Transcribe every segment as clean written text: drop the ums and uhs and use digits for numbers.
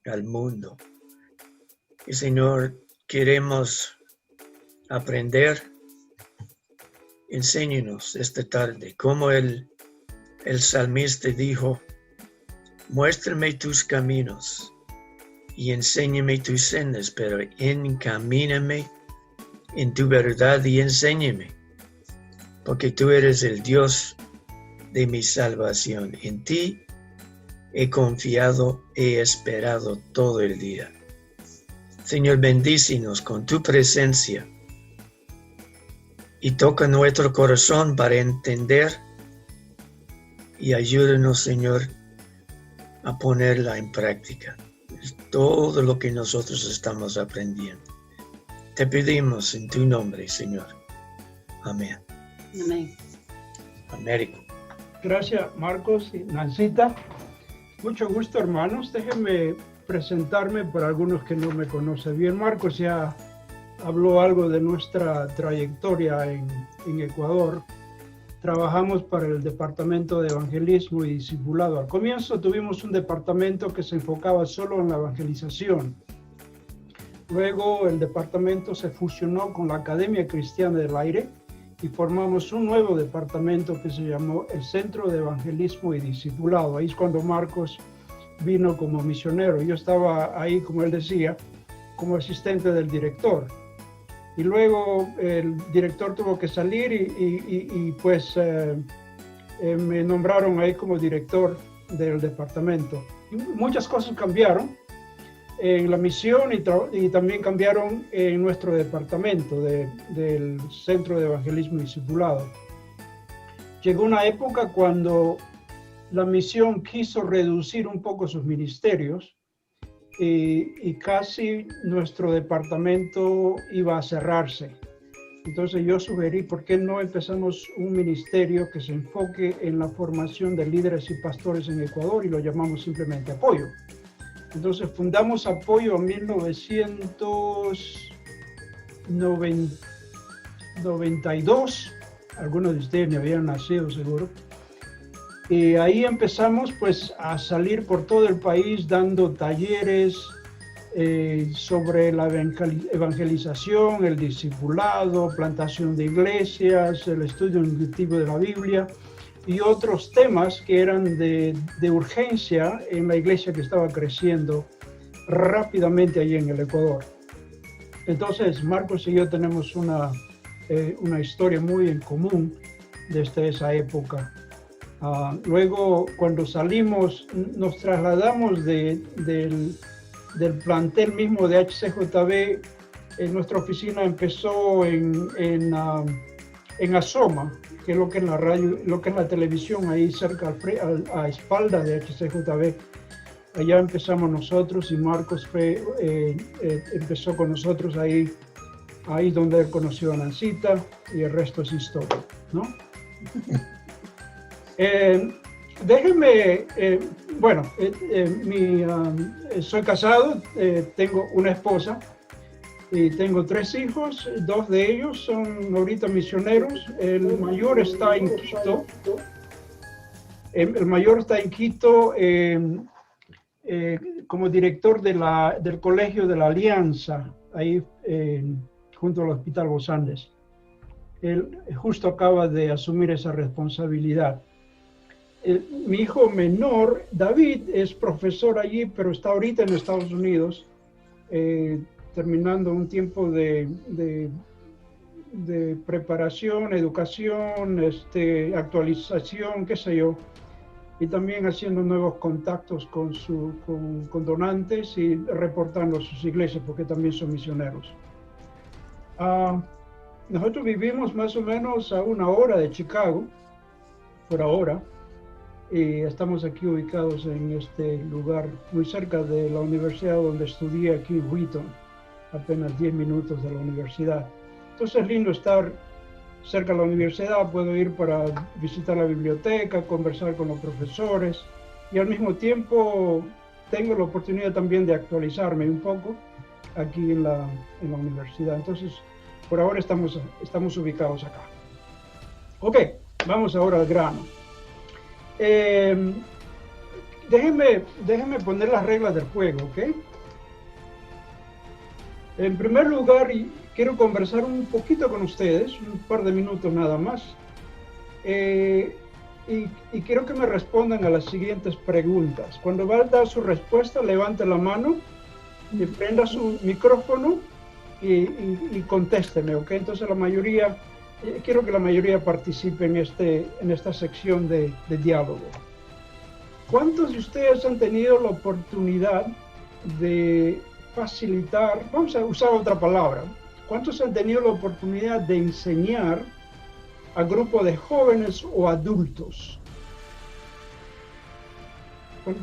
al mundo. Y Señor, queremos aprender. Enséñanos esta tarde cómo el salmista dijo: muéstrame tus caminos y enséñame tus sendas, pero encamíname en tu verdad y enséñame, porque tú eres el Dios de mi salvación. En ti he confiado, he esperado todo el día. Señor, bendícenos con tu presencia y toca nuestro corazón para entender, y ayúdanos, Señor, a ponerla en práctica. Es todo lo que nosotros estamos aprendiendo. Te pedimos en tu nombre, Señor. Amén. Amén. Américo. Gracias, Marcos y Nancita. Mucho gusto, hermanos. Déjenme presentarme para algunos que no me conocen bien. Marcos ya habló algo de nuestra trayectoria en Ecuador. Trabajamos para el Departamento de Evangelismo y Discipulado. Al comienzo tuvimos un departamento que se enfocaba solo en la evangelización. Luego el departamento se fusionó con la Academia Cristiana del Aire y formamos un nuevo departamento que se llamó el Centro de Evangelismo y Discipulado. Ahí es cuando Marcos vino como misionero. Yo estaba ahí, como él decía, como asistente del director. Y luego el director tuvo que salir y me nombraron ahí como director del departamento. Y muchas cosas cambiaron en la misión y también cambiaron en nuestro departamento del Centro de Evangelismo y Discipulado. Llegó una época cuando la misión quiso reducir un poco sus ministerios y casi nuestro departamento iba a cerrarse. Entonces yo sugerí, ¿por qué no empezamos un ministerio que se enfoque en la formación de líderes y pastores en Ecuador, y lo llamamos simplemente Apoyo? Entonces fundamos Apoyo en 1992. Algunos de ustedes ni habían nacido seguro. Y ahí empezamos pues a salir por todo el país dando talleres sobre la evangelización, el discipulado, plantación de iglesias, el estudio inductivo de la Biblia y otros temas que eran de urgencia en la iglesia que estaba creciendo rápidamente allí en el Ecuador. Entonces Marcos y yo tenemos una historia muy en común desde esa época. Luego, cuando salimos, nos trasladamos del plantel mismo de HCJB. Nuestra oficina empezó en Asoma, que es lo que es la radio, lo que es la televisión, ahí cerca a espalda de HCJB. Allá empezamos nosotros y Marcos empezó con nosotros ahí donde él conoció a Nancita, y el resto es historia, ¿no? Déjenme, soy casado, tengo una esposa y tengo 3 hijos. 2 de ellos son ahorita misioneros. El mayor está en Quito. Como director del Colegio de la Alianza, ahí junto al Hospital Los Andes. Él justo acaba de asumir esa responsabilidad. Mi hijo menor, David, es profesor allí, pero está ahorita en Estados Unidos, terminando un tiempo de preparación, educación, actualización, qué sé yo, y también haciendo nuevos contactos con donantes y reportando a sus iglesias, porque también son misioneros. Nosotros vivimos más o menos a 1 hora de Chicago, por ahora. Y estamos aquí ubicados en este lugar muy cerca de la universidad donde estudié aquí en Wheaton, apenas 10 minutos de la universidad. Entonces es lindo estar cerca de la universidad, puedo ir para visitar la biblioteca, conversar con los profesores y al mismo tiempo tengo la oportunidad también de actualizarme un poco aquí en la universidad. Entonces por ahora estamos ubicados acá. Ok, vamos ahora al grano. déjeme poner las reglas del juego, ¿ok? En primer lugar, quiero conversar un poquito con ustedes, un par de minutos nada más. Y quiero que me respondan a las siguientes preguntas. Cuando va a dar su respuesta, levante la mano, y prenda su micrófono y contésteme, ¿ok? Entonces quiero que la mayoría participe en esta sección de diálogo. ¿Cuántos de ustedes han tenido la oportunidad de facilitar, vamos a usar otra palabra, cuántos han tenido la oportunidad de enseñar a grupo de jóvenes o adultos?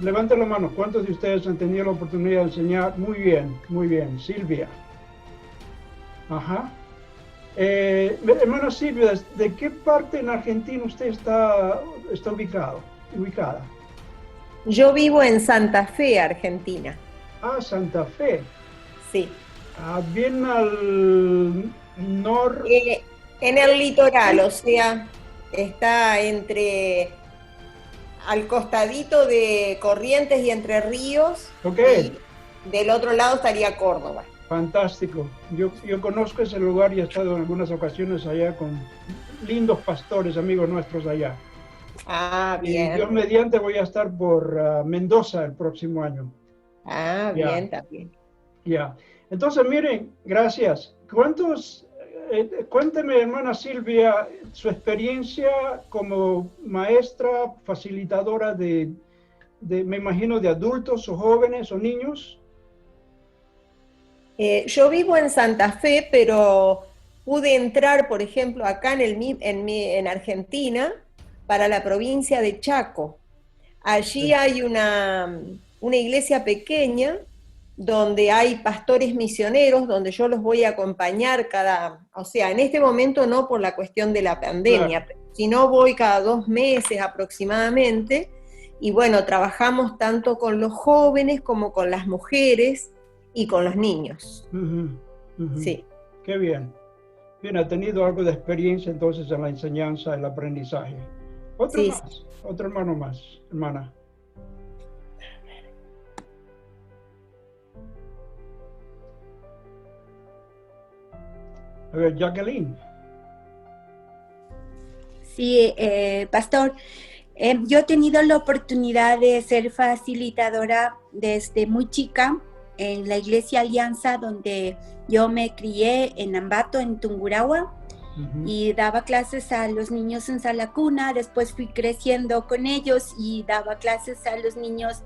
Levanten la mano, ¿cuántos de ustedes han tenido la oportunidad de enseñar? Muy bien, Silvia. Ajá. Hermana Silvia, ¿de qué parte en Argentina usted está ubicada? Yo vivo en Santa Fe, Argentina. Ah, Santa Fe. Sí. Bien al norte. En el litoral, o sea, está al costadito de Corrientes y Entre Ríos. Ok. Y del otro lado estaría Córdoba. Fantástico. Yo conozco ese lugar y he estado en algunas ocasiones allá con lindos pastores, amigos nuestros allá. Ah, bien. Y Dios mediante voy a estar por Mendoza el próximo año. Ah, bien, también. Ya. Entonces, miren, gracias. Cuénteme, hermana Silvia, su experiencia como maestra, facilitadora me imagino, de adultos o jóvenes o niños. Yo vivo en Santa Fe, pero pude entrar, por ejemplo, acá en Argentina, para la provincia de Chaco. Allí hay una iglesia pequeña donde hay pastores misioneros, donde yo los voy a acompañar en este momento no por la cuestión de la pandemia, claro, sino voy cada 2 meses aproximadamente, y bueno, trabajamos tanto con los jóvenes como con las mujeres y con los niños. Sí. Qué bien. Bien, ha tenido algo de experiencia entonces en la enseñanza, el aprendizaje. Otro hermano más, hermana. A ver, Jacqueline. Sí, pastor, yo he tenido la oportunidad de ser facilitadora desde muy chica en la Iglesia Alianza, donde yo me crié en Ambato, en Tungurahua. Y daba clases a los niños en sala cuna. Después fui creciendo con ellos y daba clases a los niños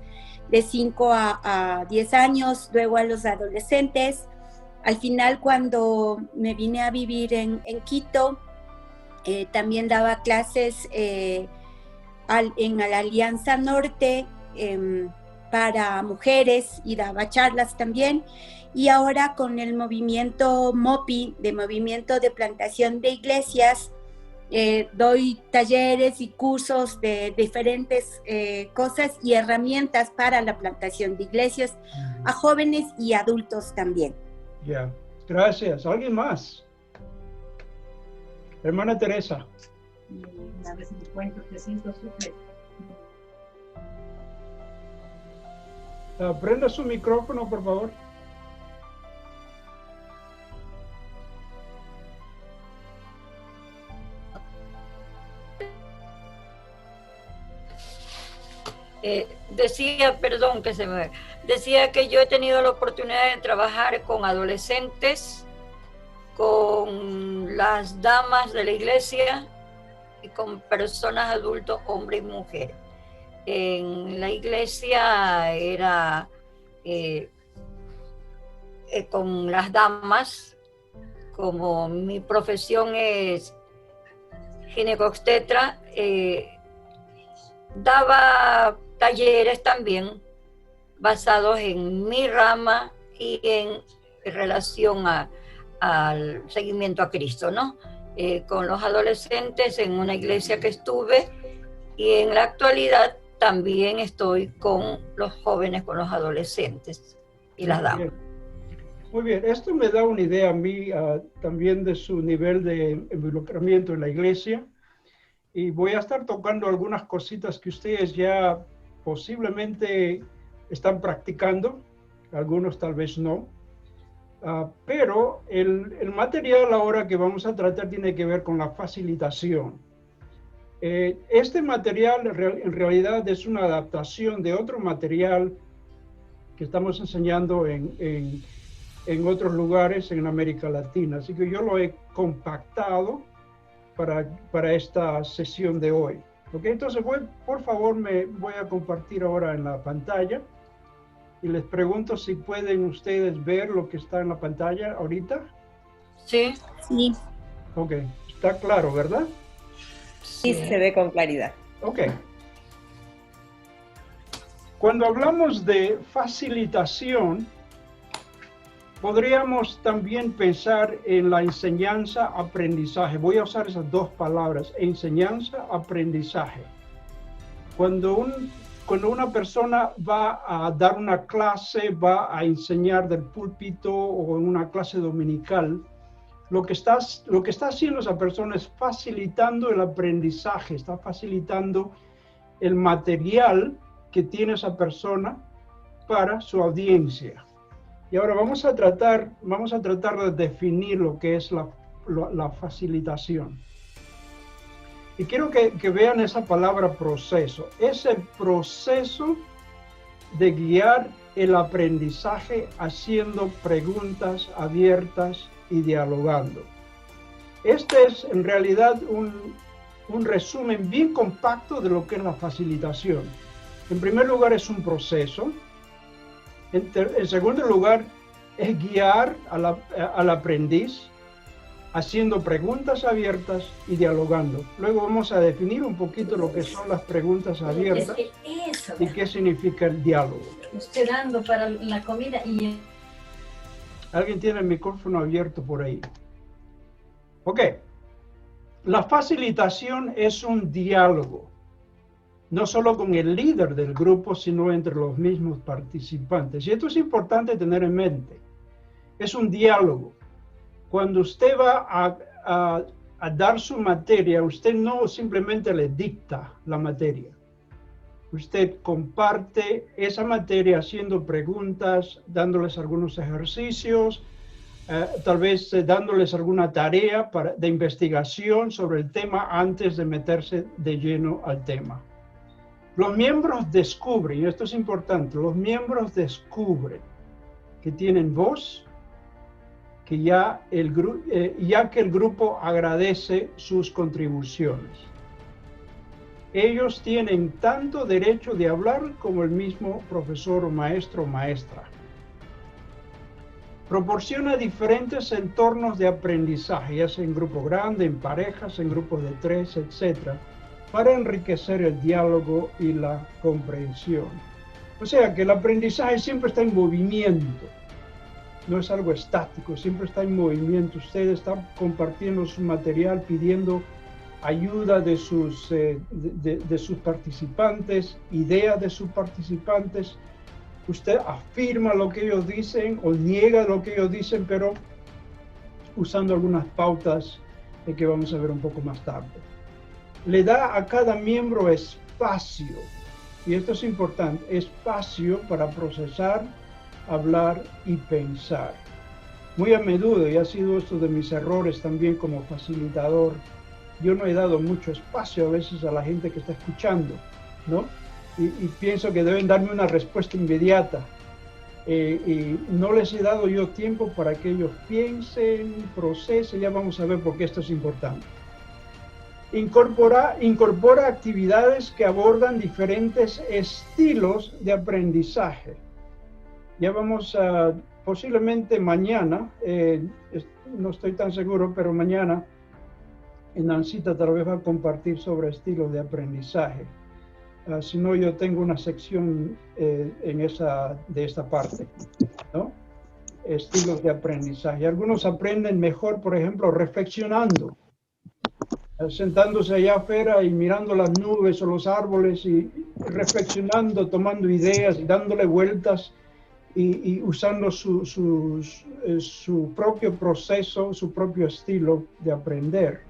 de 5 a 10 años, luego a los adolescentes. Al final, cuando me vine a vivir en Quito, también daba clases en la Alianza Norte para mujeres y daba charlas también. Y ahora con el movimiento MOPI, de Movimiento de Plantación de Iglesias, doy talleres y cursos de diferentes cosas y herramientas para la plantación de iglesias a jóvenes y adultos también. Ya, gracias. ¿Alguien más? Hermana Teresa. Una vez me cuento que sí, lo supe. Prenda su micrófono, por favor. Decía que yo he tenido la oportunidad de trabajar con adolescentes, con las damas de la iglesia y con personas adultos, hombres y mujeres. En la iglesia era con las damas, como mi profesión es ginecobstetra, daba talleres también basados en mi rama y en relación al seguimiento a Cristo, ¿no? Con los adolescentes en una iglesia que estuve, y en la actualidad también estoy con los jóvenes, con los adolescentes y las damas. Muy bien, esto me da una idea a mí también de su nivel de involucramiento en la iglesia, y voy a estar tocando algunas cositas que ustedes ya posiblemente están practicando, algunos tal vez no. Pero el material ahora que vamos a tratar tiene que ver con la facilitación. Este material en realidad es una adaptación de otro material que estamos enseñando en otros lugares en América Latina. Así que yo lo he compactado para esta sesión de hoy. ¿Okay? Entonces, por favor, me voy a compartir ahora en la pantalla. Y les pregunto si pueden ustedes ver lo que está en la pantalla ahorita. Sí. Sí. Ok, está claro, ¿verdad? Sí, se ve con claridad. Ok. Cuando hablamos de facilitación, podríamos también pensar en la enseñanza-aprendizaje. Voy a usar esas dos palabras, enseñanza-aprendizaje. Cuando una persona va a dar una clase, va a enseñar del púlpito o en una clase dominical, lo que está haciendo esa persona es facilitando el aprendizaje, está facilitando el material que tiene esa persona para su audiencia. Y ahora vamos a tratar de definir lo que es la facilitación. Y quiero que vean esa palabra proceso. Es el proceso de guiar el aprendizaje haciendo preguntas abiertas y dialogando. Este es en realidad un resumen bien compacto de lo que es la facilitación. En primer lugar es un proceso. En segundo lugar es guiar al aprendiz haciendo preguntas abiertas y dialogando. Luego vamos a definir un poquito lo que son las preguntas abiertas y qué significa el diálogo. Esperando para la comida y... Alguien tiene el micrófono abierto por ahí. Ok. La facilitación es un diálogo, no solo con el líder del grupo, sino entre los mismos participantes. Y esto es importante tener en mente. Es un diálogo. Cuando usted va a dar su materia, usted no simplemente le dicta la materia. Usted comparte esa materia haciendo preguntas, dándoles algunos ejercicios, tal vez dándoles alguna tarea de investigación sobre el tema antes de meterse de lleno al tema. Los miembros descubren, y esto es importante, los miembros descubren que tienen voz, que ya que el grupo agradece sus contribuciones. Ellos tienen tanto derecho de hablar como el mismo profesor o maestro o maestra. Proporciona diferentes entornos de aprendizaje, ya sea en grupo grande, en parejas, en grupos de 3, etc., para enriquecer el diálogo y la comprensión. O sea que el aprendizaje siempre está en movimiento. No es algo estático, siempre está en movimiento. Usted está compartiendo su material, pidiendo ayuda de sus participantes, ideas de sus participantes. Usted afirma lo que ellos dicen o niega lo que ellos dicen, pero usando algunas pautas que vamos a ver un poco más tarde. Le da a cada miembro espacio, y esto es importante, espacio para procesar, hablar y pensar. Muy a menudo, y ha sido esto de mis errores también como facilitador, yo no he dado mucho espacio a veces a la gente que está escuchando, ¿no? Y pienso que deben darme una respuesta inmediata. Y no les he dado yo tiempo para que ellos piensen, procesen. Ya vamos a ver por qué esto es importante. Incorpora actividades que abordan diferentes estilos de aprendizaje. Ya vamos a, posiblemente mañana, no estoy tan seguro, pero mañana Nancita tal vez va a compartir sobre estilos de aprendizaje. Si no, yo tengo una sección de esta parte, ¿no? Estilos de aprendizaje. Algunos aprenden mejor, por ejemplo, reflexionando, sentándose allá afuera y mirando las nubes o los árboles y reflexionando, tomando ideas y dándole vueltas y usando su propio proceso, su propio estilo de aprender.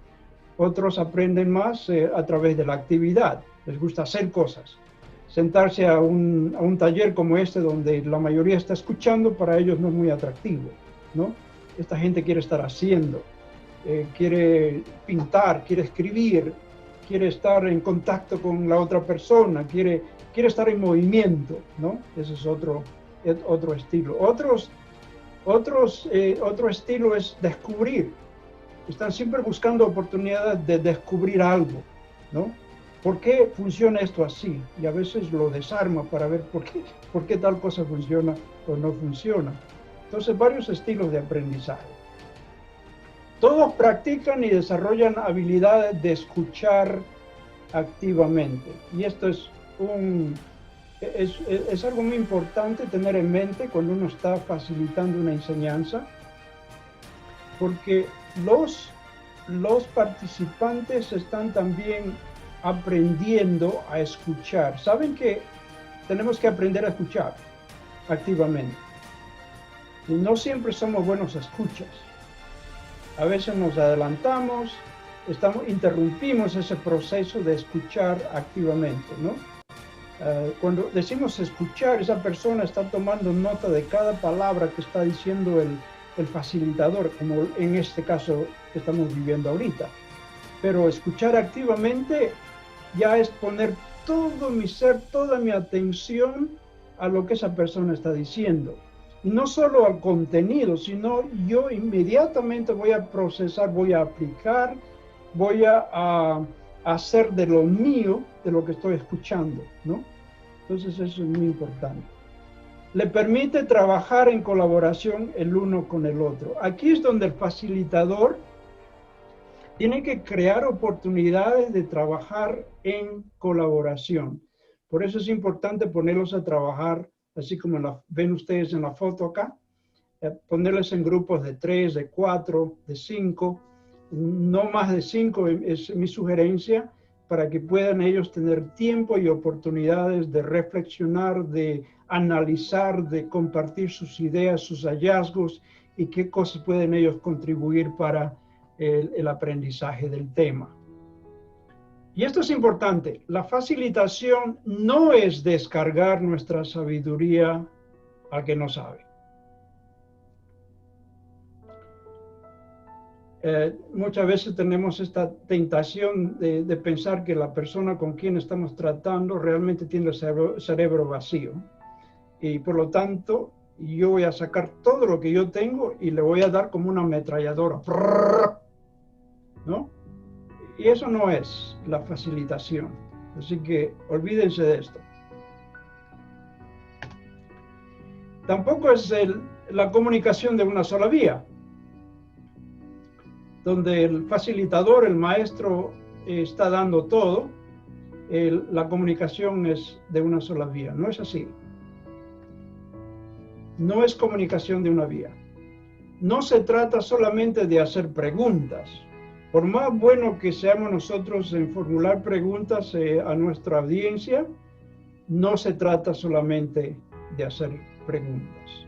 Otros aprenden más a través de la actividad. Les gusta hacer cosas. sentarse a un taller como este, donde la mayoría está escuchando, para ellos no es muy atractivo, ¿no? Esta gente quiere estar haciendo, quiere pintar, quiere escribir, quiere estar en contacto con la otra persona, quiere estar en movimiento, ¿no? Ese es otro estilo. Otro estilo es descubrir. Están siempre buscando oportunidades de descubrir algo, ¿no? ¿Por qué funciona esto así? Y a veces lo desarma para ver por qué tal cosa funciona o no funciona. Entonces, varios estilos de aprendizaje. Todos practican y desarrollan habilidades de escuchar activamente. Y esto es algo muy importante tener en mente cuando uno está facilitando una enseñanza, porque los participantes están también aprendiendo a escuchar. Saben que tenemos que aprender a escuchar activamente. Y no siempre somos buenos escuchas. A veces nos adelantamos, interrumpimos ese proceso de escuchar activamente, ¿no? Cuando decimos escuchar, esa persona está tomando nota de cada palabra que está diciendo el facilitador, como en este caso que estamos viviendo ahorita. Pero escuchar activamente ya es poner todo mi ser, toda mi atención a lo que esa persona está diciendo. Y no solo al contenido, sino yo inmediatamente voy a procesar, voy a aplicar, voy a hacer de lo mío, de lo que estoy escuchando, ¿no? Entonces eso es muy importante. Le permite trabajar en colaboración el uno con el otro. Aquí es donde el facilitador tiene que crear oportunidades de trabajar en colaboración. Por eso es importante ponerlos a trabajar, así como ven ustedes en la foto acá, ponerles en grupos de 3, de 4, de 5, no más de 5 es mi sugerencia, para que puedan ellos tener tiempo y oportunidades de reflexionar, de analizar, de compartir sus ideas, sus hallazgos y qué cosas pueden ellos contribuir para el aprendizaje del tema. Y esto es importante, la facilitación no es descargar nuestra sabiduría al que no sabe. Muchas veces tenemos esta tentación de pensar que la persona con quien estamos tratando realmente tiene el cerebro vacío. Y por lo tanto, yo voy a sacar todo lo que yo tengo y le voy a dar como una ametralladora, ¿no? Y eso no es la facilitación. Así que olvídense de esto. Tampoco es la comunicación de una sola vía, donde el facilitador, el maestro, está dando todo, la comunicación es de una sola vía. No es así. No es comunicación de una vía. No se trata solamente de hacer preguntas. Por más bueno que seamos nosotros en formular preguntas a nuestra audiencia, no se trata solamente de hacer preguntas.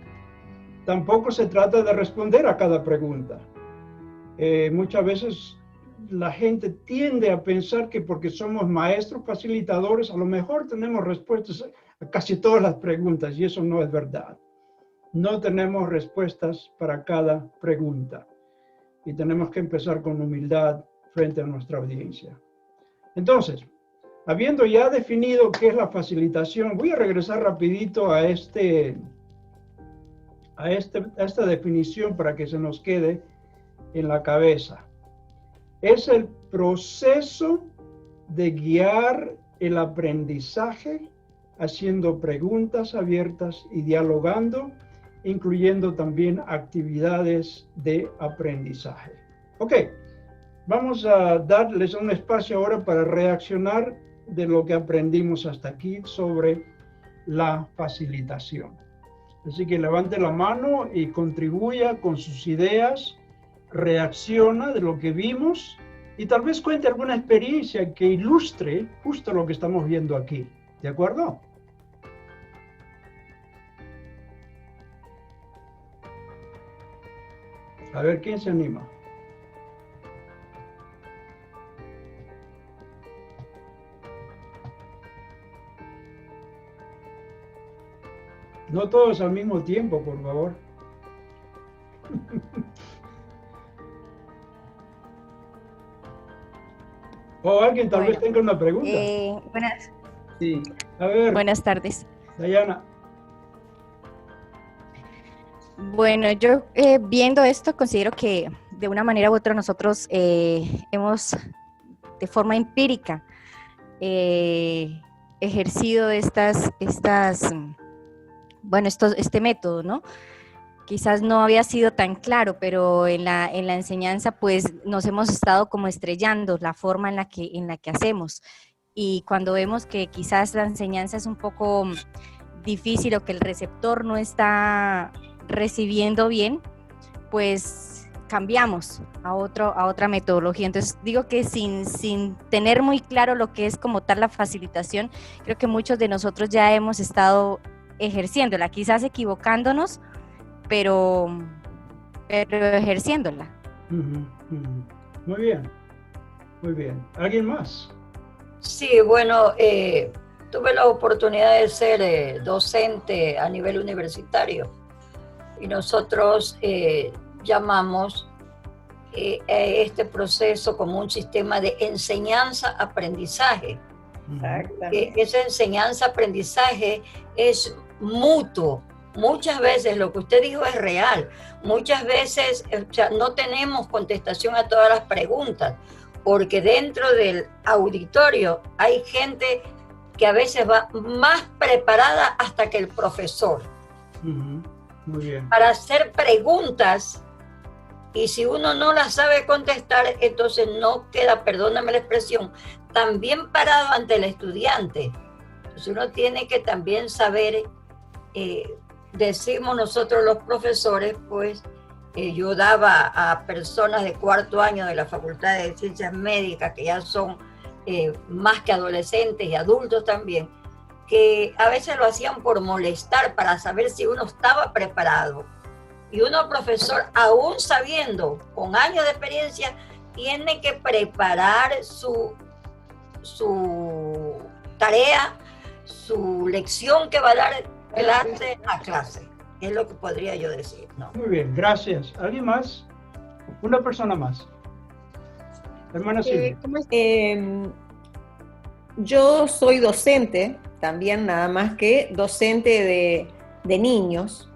Tampoco se trata de responder a cada pregunta. Muchas veces la gente tiende a pensar que porque somos maestros facilitadores, a lo mejor tenemos respuestas a casi todas las preguntas, y eso no es verdad. No tenemos respuestas para cada pregunta. Y tenemos que empezar con humildad frente a nuestra audiencia. Entonces, habiendo ya definido qué es la facilitación, voy a regresar rapidito a esta definición para que se nos quede en la cabeza. Es el proceso de guiar el aprendizaje haciendo preguntas abiertas y dialogando, incluyendo también actividades de aprendizaje. Ok, vamos a darles un espacio ahora para reaccionar de lo que aprendimos hasta aquí sobre la facilitación. Así que levante la mano y contribuya con sus ideas, reacciona de lo que vimos y tal vez cuente alguna experiencia que ilustre justo lo que estamos viendo aquí. ¿De acuerdo? A ver, ¿quién se anima? No todos al mismo tiempo, por favor. O alguien tal vez tenga una pregunta. Sí. A ver. Buenas tardes. Dayana. Bueno, yo viendo esto considero que de una manera u otra nosotros hemos de forma empírica ejercido este método, ¿no? Quizás no había sido tan claro, pero en la enseñanza pues nos hemos estado como estrellando la forma en la que hacemos. Y cuando vemos que quizás la enseñanza es un poco difícil o que el receptor no está recibiendo bien, pues cambiamos a otra metodología. Entonces digo que sin tener muy claro lo que es como tal la facilitación, creo que muchos de nosotros ya hemos estado ejerciéndola, quizás equivocándonos, pero ejerciéndola. Muy bien, muy bien. ¿Alguien más? Sí, bueno, tuve la oportunidad de ser docente a nivel universitario y nosotros llamamos este proceso como un sistema de enseñanza-aprendizaje. Esa enseñanza-aprendizaje es mutuo. Muchas veces lo que usted dijo es real. Muchas veces no tenemos contestación a todas las preguntas, porque dentro del auditorio hay gente que a veces va más preparada hasta que el profesor. Muy bien. Para hacer preguntas, y si uno no las sabe contestar, entonces no queda, perdóname la expresión, tan bien parado ante el estudiante. Entonces uno tiene que también saber, decimos nosotros los profesores, pues yo daba a personas de cuarto año de la Facultad de Ciencias Médicas, que ya son más que adolescentes y adultos también, que a veces lo hacían por molestar, para saber si uno estaba preparado. Y uno, profesor, aún sabiendo, con años de experiencia, tiene que preparar su tarea, su lección que va a dar clase a clase. Es lo que podría yo decir, ¿no? Muy bien, gracias. ¿Alguien más? Una persona más. Hermana Silvia. Yo soy docente, también nada más que docente de niños.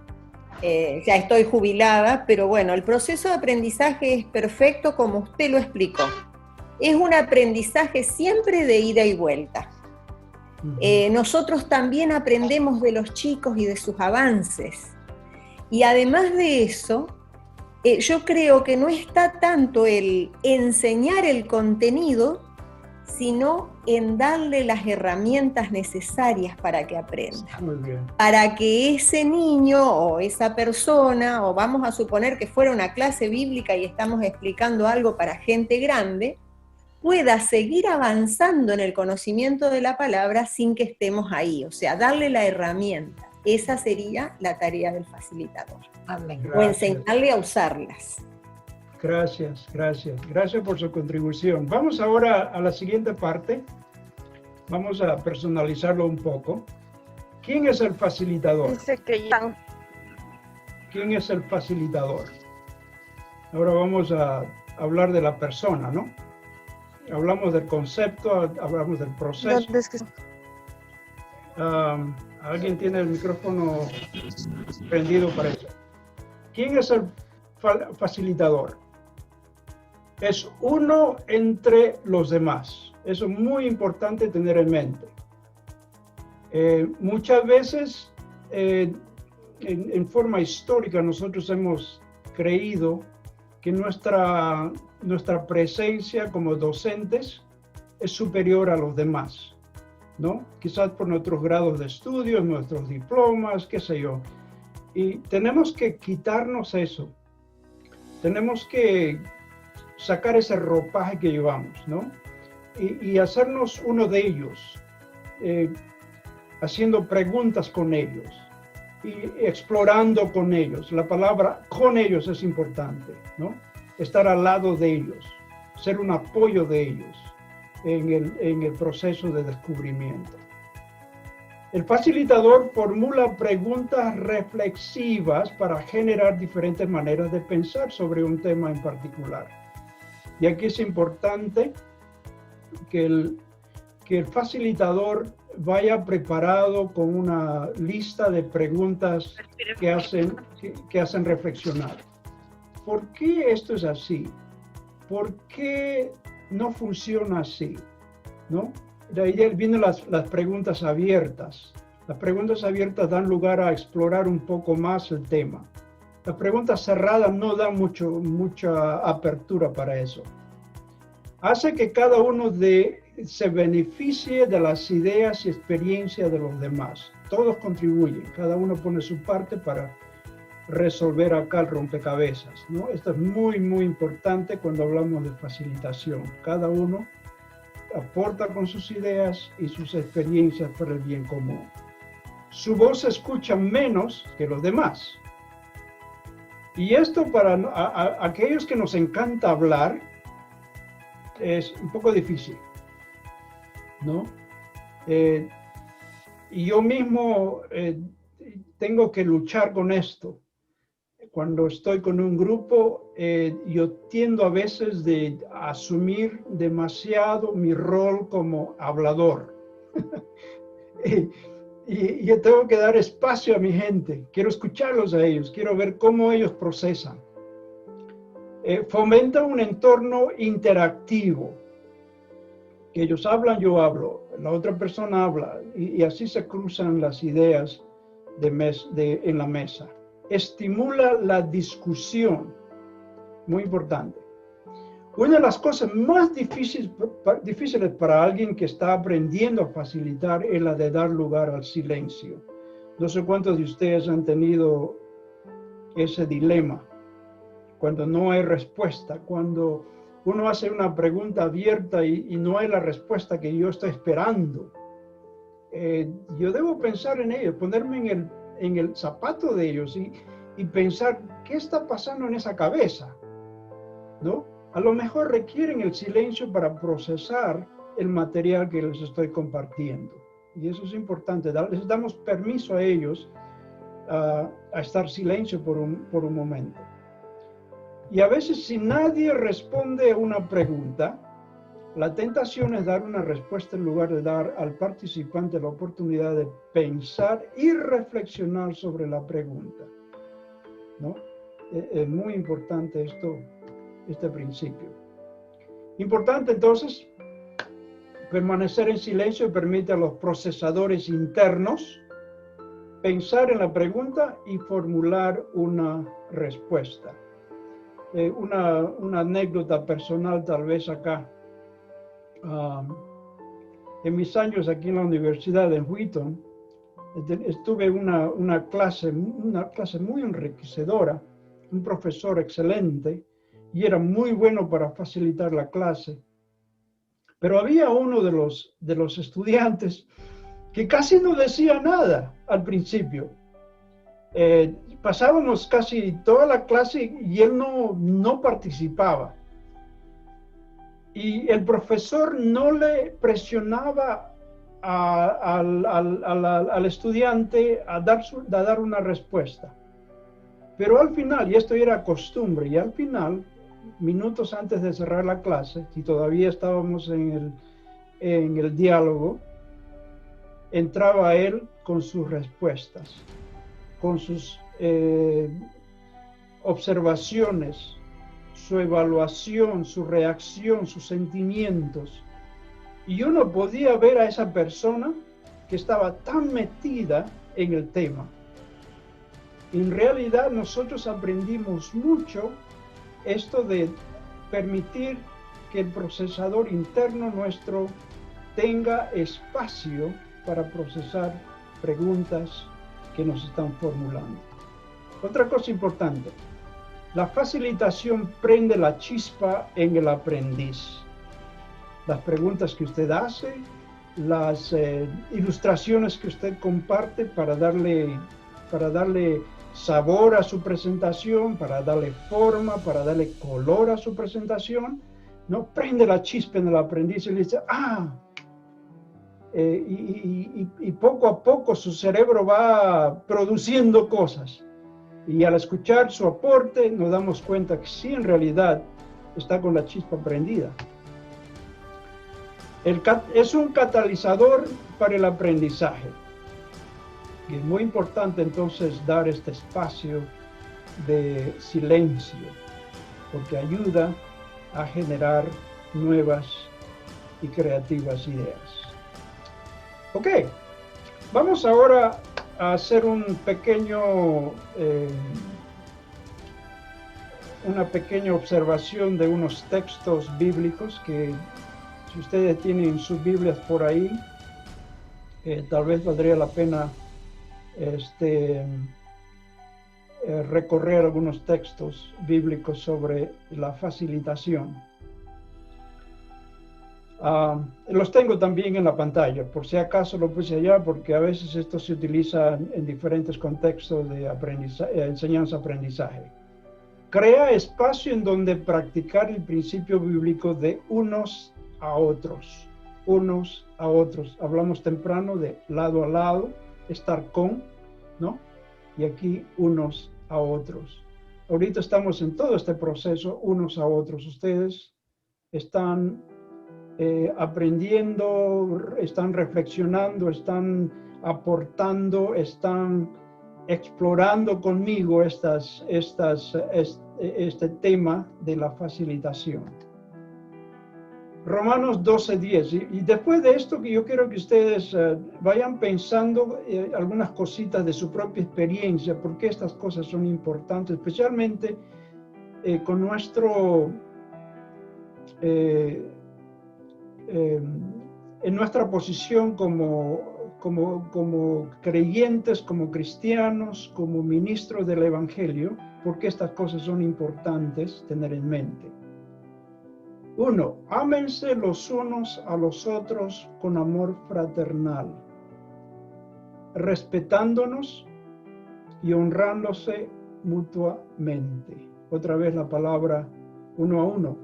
Ya estoy jubilada, pero bueno, el proceso de aprendizaje es perfecto como usted lo explicó. Es un aprendizaje siempre de ida y vuelta. Nosotros también aprendemos de los chicos y de sus avances. Y además de eso, yo creo que no está tanto el enseñar el contenido, sino en darle las herramientas necesarias para que aprenda. Muy bien. Para que ese niño o esa persona, o vamos a suponer que fuera una clase bíblica y estamos explicando algo para gente grande, pueda seguir avanzando en el conocimiento de la palabra sin que estemos ahí. O sea, darle la herramienta. Esa sería la tarea del facilitador. Amén. O enseñarle a usarlas. Gracias, gracias. Gracias por su contribución. Vamos ahora a la siguiente parte. Vamos a personalizarlo un poco. ¿Quién es el facilitador? Dice que ya. ¿Quién es el facilitador? Ahora vamos a hablar de la persona, ¿no? Hablamos del concepto, hablamos del proceso. ¿Dónde es que... ¿Alguien tiene el micrófono prendido para eso? ¿Quién es el facilitador? Es uno entre los demás. Eso es muy importante tener en mente. Muchas veces, en forma histórica, nosotros hemos creído que nuestra presencia como docentes es superior a los demás, ¿no? Quizás por nuestros grados de estudio, nuestros diplomas, qué sé yo. Y tenemos que quitarnos eso. Tenemos que sacar ese ropaje que llevamos, ¿no? Y hacernos uno de ellos, haciendo preguntas con ellos y explorando con ellos. La palabra con ellos es importante, ¿no? Estar al lado de ellos, ser un apoyo de ellos en el proceso de descubrimiento. El facilitador formula preguntas reflexivas para generar diferentes maneras de pensar sobre un tema en particular. Y aquí es importante que el facilitador vaya preparado con una lista de preguntas que hacen reflexionar. ¿Por qué esto es así? ¿Por qué no funciona así? ¿No? De ahí vienen las preguntas abiertas. Las preguntas abiertas dan lugar a explorar un poco más el tema. Las preguntas cerradas no dan mucha apertura para eso. Hace que cada uno se beneficie de las ideas y experiencias de los demás. Todos contribuyen, cada uno pone su parte para resolver acá el rompecabezas, ¿no? Esto es muy, muy importante cuando hablamos de facilitación. Cada uno aporta con sus ideas y sus experiencias para el bien común. Su voz se escucha menos que los demás. Y esto para aquellos que nos encanta hablar es un poco difícil, ¿no? Y yo mismo tengo que luchar con esto. Cuando estoy con un grupo, yo tiendo a veces de asumir demasiado mi rol como hablador. y yo tengo que dar espacio a mi gente. Quiero escucharlos a ellos, quiero ver cómo ellos procesan. Fomenta un entorno interactivo. Que ellos hablan, yo hablo, la otra persona habla, y así se cruzan las ideas en la mesa. Estimula la discusión, muy importante. Una de las cosas más difíciles para alguien que está aprendiendo a facilitar es la de dar lugar al silencio. No sé cuántos de ustedes han tenido ese dilema, cuando no hay respuesta, cuando uno hace una pregunta abierta y no hay la respuesta que yo estoy esperando. Yo debo pensar en ello, ponerme en el zapato de ellos y pensar qué está pasando en esa cabeza, ¿no? A lo mejor requieren el silencio para procesar el material que les estoy compartiendo. Y eso es importante, les damos permiso a ellos a estar silencio por un momento. Y a veces si nadie responde a una pregunta, la tentación es dar una respuesta en lugar de dar al participante la oportunidad de pensar y reflexionar sobre la pregunta, ¿no? Es muy importante este principio. Importante entonces, permanecer en silencio permite a los procesadores internos pensar en la pregunta y formular una respuesta. Una anécdota personal tal vez acá. En mis años aquí en la universidad de Wheaton, estuve una clase muy enriquecedora, un profesor excelente, y era muy bueno para facilitar la clase. Pero había uno de los estudiantes que casi no decía nada al principio. Pasábamos casi toda la clase y él no participaba. Y el profesor no le presionaba al estudiante a dar una respuesta. Pero al final, y esto era costumbre, y al final, minutos antes de cerrar la clase, si todavía estábamos en el diálogo, entraba él con sus respuestas, con sus observaciones, su evaluación, su reacción, sus sentimientos. Y yo no podía ver a esa persona que estaba tan metida en el tema. En realidad nosotros aprendimos mucho esto de permitir que el procesador interno nuestro tenga espacio para procesar preguntas que nos están formulando. Otra cosa importante, la facilitación prende la chispa en el aprendiz. Las preguntas que usted hace, las ilustraciones que usted comparte para darle sabor a su presentación, para darle forma, para darle color a su presentación, ¿no? Prende la chispa en el aprendiz y le dice, y poco a poco su cerebro va produciendo cosas. Y al escuchar su aporte nos damos cuenta que sí, en realidad está con la chispa prendida. Es un catalizador para el aprendizaje. Y es muy importante entonces dar este espacio de silencio, porque ayuda a generar nuevas y creativas ideas. Ok, vamos ahora a hacer una pequeña observación de unos textos bíblicos que, si ustedes tienen sus Biblias por ahí, tal vez valdría la pena recorrer algunos textos bíblicos sobre la facilitación. Los tengo también en la pantalla, por si acaso lo puse allá, porque a veces esto se utiliza en diferentes contextos de enseñanza-aprendizaje. Crea espacio en donde practicar el principio bíblico de unos a otros. Unos a otros. Hablamos temprano de lado a lado, estar con, ¿no? Y aquí unos a otros. Ahorita estamos en todo este proceso, unos a otros. Ustedes están aprendiendo, están reflexionando, están aportando, están explorando conmigo este tema de la facilitación. Romanos 12:10. Y después de esto, que yo quiero que ustedes vayan pensando algunas cositas de su propia experiencia, porque estas cosas son importantes, especialmente con nuestro... en nuestra posición como creyentes, como cristianos, como ministros del Evangelio, porque estas cosas son importantes tener en mente. 1. Ámense los unos a los otros con amor fraternal, respetándonos y honrándose mutuamente. Otra vez la palabra uno a uno.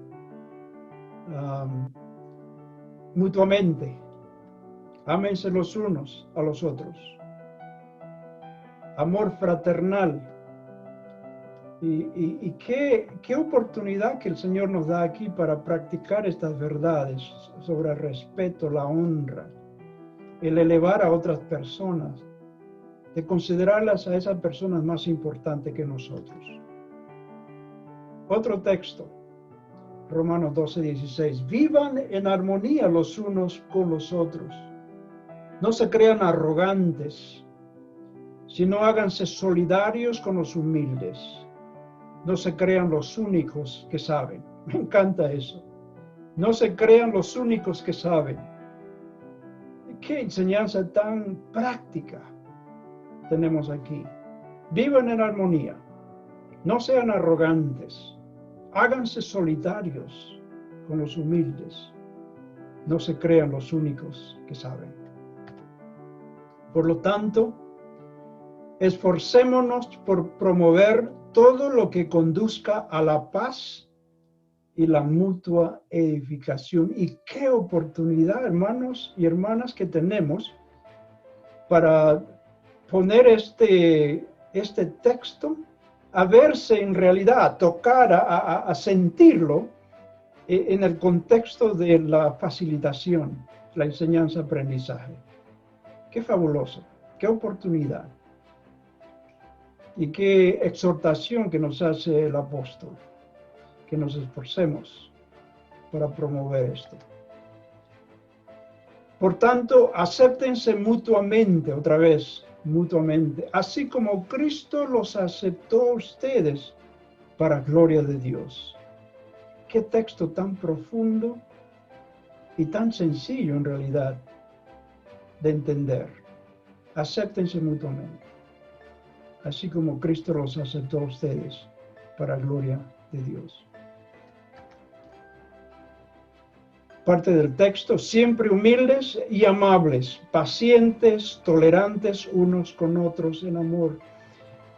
Mutuamente. Ámense los unos a los otros. Amor fraternal. Y qué oportunidad que el Señor nos da aquí para practicar estas verdades sobre el respeto, la honra, el elevar a otras personas, de considerarlas a esas personas más importantes que nosotros. Otro texto, Romanos 12:16. Vivan en armonía los unos con los otros. No se crean arrogantes, sino háganse solidarios con los humildes. No se crean los únicos que saben. Me encanta eso. No se crean los únicos que saben. Qué enseñanza tan práctica tenemos aquí. Vivan en armonía. No sean arrogantes. Háganse solidarios con los humildes. No se crean los únicos que saben. Por lo tanto, esforcémonos por promover todo lo que conduzca a la paz y la mutua edificación. Y qué oportunidad, hermanos y hermanas, que tenemos para poner este texto a verse en realidad, a tocar, a sentirlo en el contexto de la facilitación, la enseñanza-aprendizaje. Qué fabuloso, qué oportunidad. Y qué exhortación que nos hace el apóstol, que nos esforcemos para promover esto. Por tanto, acéptense mutuamente, otra vez, mutuamente, así como Cristo los aceptó a ustedes para gloria de Dios. Qué texto tan profundo y tan sencillo en realidad de entender. Acéptense mutuamente, así como Cristo los aceptó a ustedes para gloria de Dios. Parte del texto: siempre humildes y amables, pacientes, tolerantes unos con otros en amor.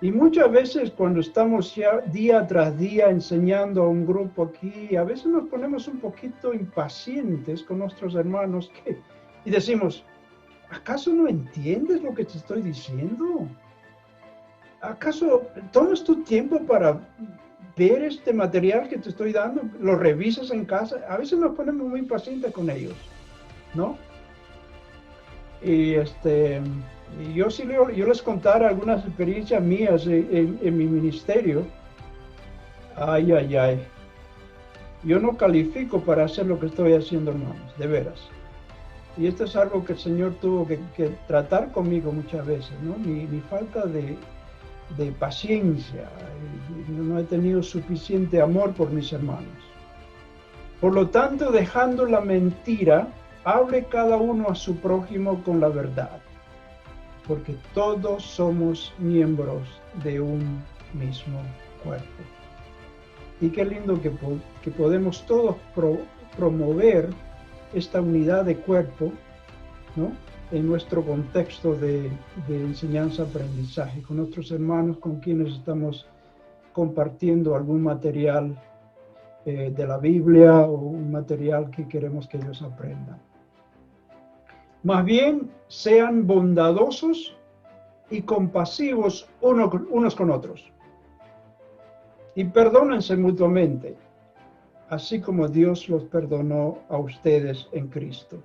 Y muchas veces cuando estamos ya día tras día enseñando a un grupo aquí, a veces nos ponemos un poquito impacientes con nuestros hermanos y decimos: ¿Acaso no entiendes lo que te estoy diciendo? ¿Acaso tomas tu tiempo para ver este material que te estoy dando? ¿Lo revisas en casa? A veces nos ponemos muy impacientes con ellos, ¿no? Y yo les contara algunas experiencias mías en mi ministerio. Ay, ay, ay. Yo no califico para hacer lo que estoy haciendo, hermanos, de veras. Y esto es algo que el Señor tuvo que tratar conmigo muchas veces, ¿no? Mi falta de paciencia. No he tenido suficiente amor por mis hermanos. Por lo tanto, dejando la mentira, hable cada uno a su prójimo con la verdad, porque todos somos miembros de un mismo cuerpo. Y qué lindo que podemos todos promover esta unidad de cuerpo, ¿no? En nuestro contexto de enseñanza-aprendizaje, con nuestros hermanos con quienes estamos compartiendo algún material de la Biblia o un material que queremos que ellos aprendan. Más bien, sean bondadosos y compasivos unos con otros. Y perdónense mutuamente, así como Dios los perdonó a ustedes en Cristo.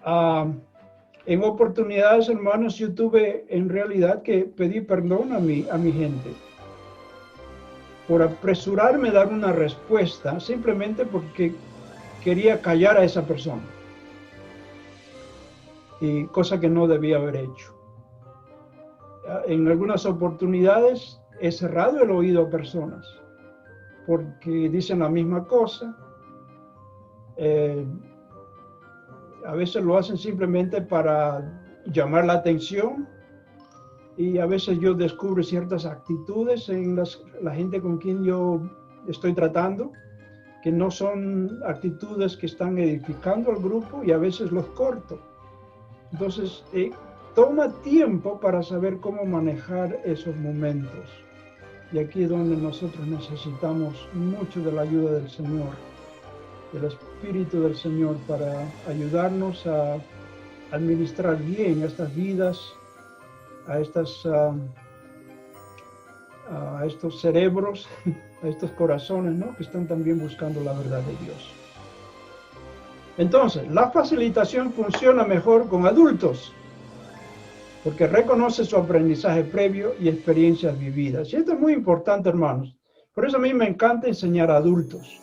En oportunidades, hermanos, yo tuve en realidad que pedir perdón a mi gente por apresurarme a dar una respuesta simplemente porque quería callar a esa persona, y cosa que no debía haber hecho. En algunas oportunidades he cerrado el oído a personas porque dicen la misma cosa. A veces lo hacen simplemente para llamar la atención, y a veces yo descubro ciertas actitudes en la gente con quien yo estoy tratando que no son actitudes que están edificando al grupo, y a veces los corto. Entonces, toma tiempo para saber cómo manejar esos momentos. Y aquí es donde nosotros necesitamos mucho de la ayuda del Señor, del Espíritu del Señor, para ayudarnos a administrar bien estas vidas, a estos cerebros, a estos corazones, ¿no? Que están también buscando la verdad de Dios. Entonces, la facilitación funciona mejor con adultos, porque reconoce su aprendizaje previo y experiencias vividas. Y esto es muy importante, hermanos. Por eso a mí me encanta enseñar a adultos.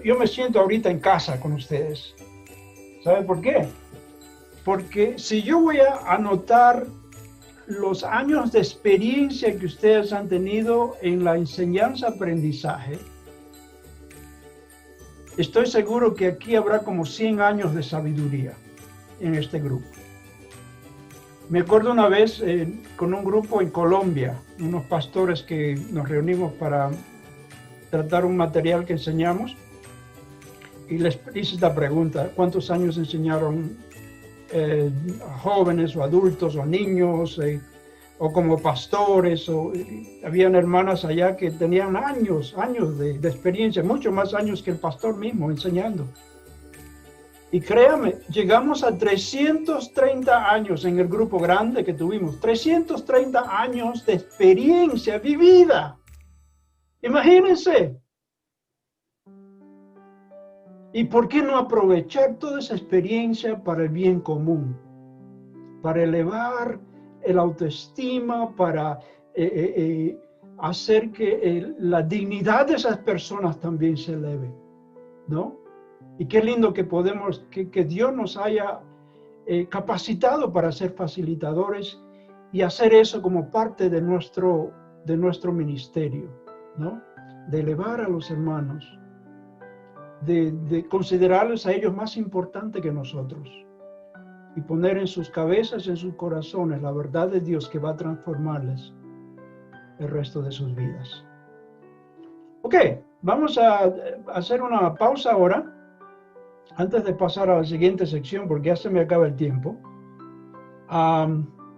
Yo me siento ahorita en casa con ustedes. ¿Sabe por qué? Porque si yo voy a anotar los años de experiencia que ustedes han tenido en la enseñanza-aprendizaje, estoy seguro que aquí habrá como 100 años de sabiduría en este grupo. Me acuerdo una vez con un grupo en Colombia, unos pastores que nos reunimos para tratar un material que enseñamos, y les hice esta pregunta: ¿cuántos años enseñaron a jóvenes o adultos o niños o como pastores? Habían hermanas allá que tenían años de experiencia, mucho más años que el pastor mismo enseñando. Y créame, llegamos a 330 años en el grupo grande que tuvimos, 330 años de experiencia vivida. Imagínense. ¿Y por qué no aprovechar toda esa experiencia para el bien común? Para elevar el autoestima, para hacer que la dignidad de esas personas también se eleve, ¿no? Y qué lindo que que Dios nos haya capacitado para ser facilitadores y hacer eso como parte de nuestro ministerio, ¿no? De elevar a los hermanos, de considerarles a ellos más importantes que nosotros, y poner en sus cabezas, en sus corazones, la verdad de Dios que va a transformarles el resto de sus vidas. Ok, vamos a hacer una pausa ahora, antes de pasar a la siguiente sección, porque ya se me acaba el tiempo.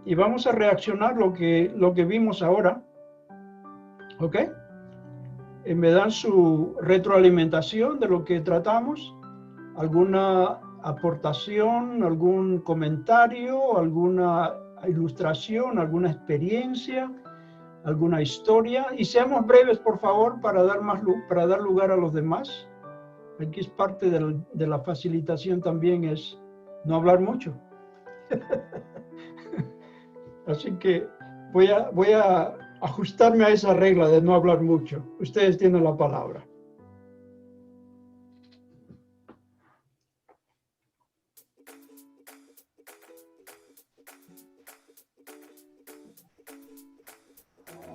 Y vamos a reaccionar lo que vimos ahora. ¿Ok? Me dan su retroalimentación de lo que tratamos, alguna aportación, algún comentario, alguna ilustración, alguna experiencia, alguna historia? Y seamos breves, por favor, para dar lugar a los demás. Aquí es parte de la facilitación también, es no hablar mucho. Así que voy a ajustarme a esa regla de no hablar mucho. Ustedes tienen la palabra.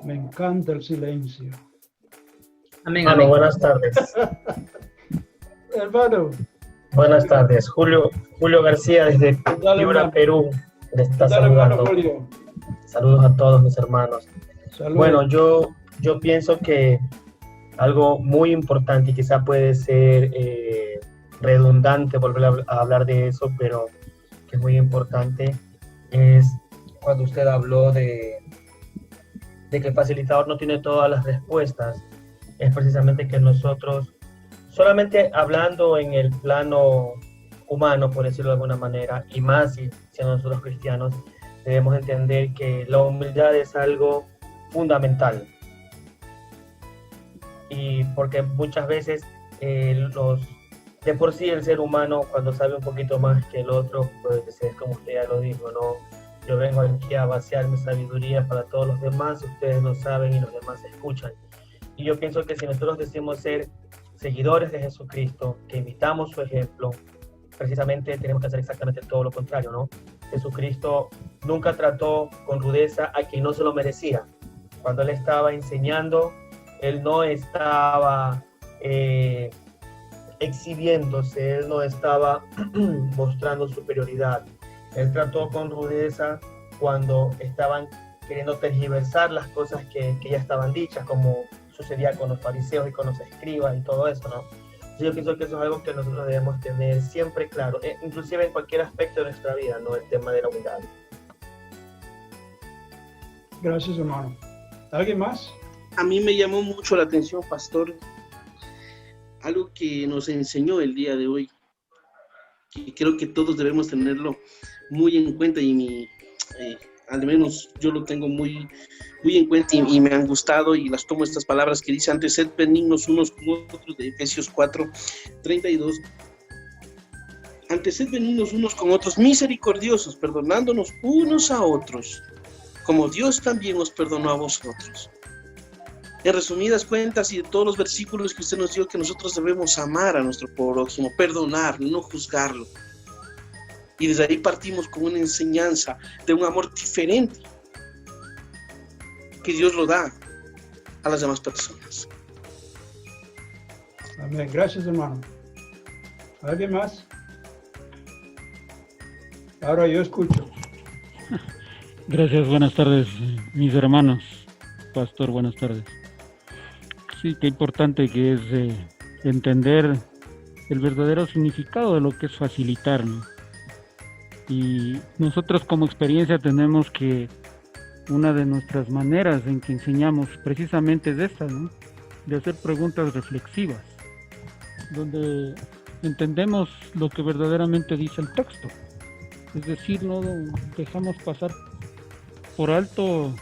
Me encanta el silencio. Amén, hermano, buenas tardes. Hermano. Buenas tardes. Julio García desde Piura, Perú. Le está saludando. Saludos a todos mis hermanos. Saludos. Bueno, yo pienso que algo muy importante y quizá puede ser redundante volver a hablar de eso, pero que es muy importante, es cuando usted habló de que el facilitador no tiene todas las respuestas. Es precisamente que nosotros, solamente hablando en el plano humano, por decirlo de alguna manera, y más si nosotros cristianos, debemos entender que la humildad es algo fundamental. Y porque muchas veces de por sí el ser humano, cuando sabe un poquito más que el otro, pues es como usted ya lo dijo, ¿no? Yo vengo aquí a vaciar mi sabiduría para todos los demás, ustedes no saben y los demás escuchan. Y yo pienso que si nosotros decimos ser seguidores de Jesucristo, que imitamos su ejemplo, precisamente tenemos que hacer exactamente todo lo contrario, ¿no? Jesucristo nunca trató con rudeza a quien no se lo merecía. Cuando Él estaba enseñando, Él no estaba exhibiéndose, Él no estaba mostrando superioridad. Él trató con rudeza cuando estaban queriendo tergiversar las cosas que ya estaban dichas, como sucedía con los fariseos y con los escribas y todo eso, ¿no? Yo pienso que eso es algo que nosotros debemos tener siempre claro, inclusive en cualquier aspecto de nuestra vida, ¿no? El tema de la humildad. Gracias, hermano. ¿Alguien más? A mí me llamó mucho la atención, pastor, algo que nos enseñó el día de hoy, que creo que todos debemos tenerlo muy en cuenta y al menos yo lo tengo muy en cuenta y me han gustado y las tomo estas palabras que dice: antes sed benignos unos con otros, de Efesios 4:32. Antes sed benignos unos con otros, misericordiosos, perdonándonos unos a otros, como Dios también os perdonó a vosotros. En resumidas cuentas, y de todos los versículos que usted nos dio, que nosotros debemos amar a nuestro prójimo, perdonarlo, no juzgarlo. Y desde ahí partimos con una enseñanza de un amor diferente que Dios lo da a las demás personas. Amén. Gracias, hermano. ¿Alguien más? Ahora yo escucho. Gracias, buenas tardes, mis hermanos. Pastor, buenas tardes. Sí, qué importante que es entender el verdadero significado de lo que es facilitar, ¿no? Y nosotros como experiencia tenemos que una de nuestras maneras en que enseñamos precisamente es esta, ¿no? De hacer preguntas reflexivas, donde entendemos lo que verdaderamente dice el texto. Es decir, no dejamos pasar por alto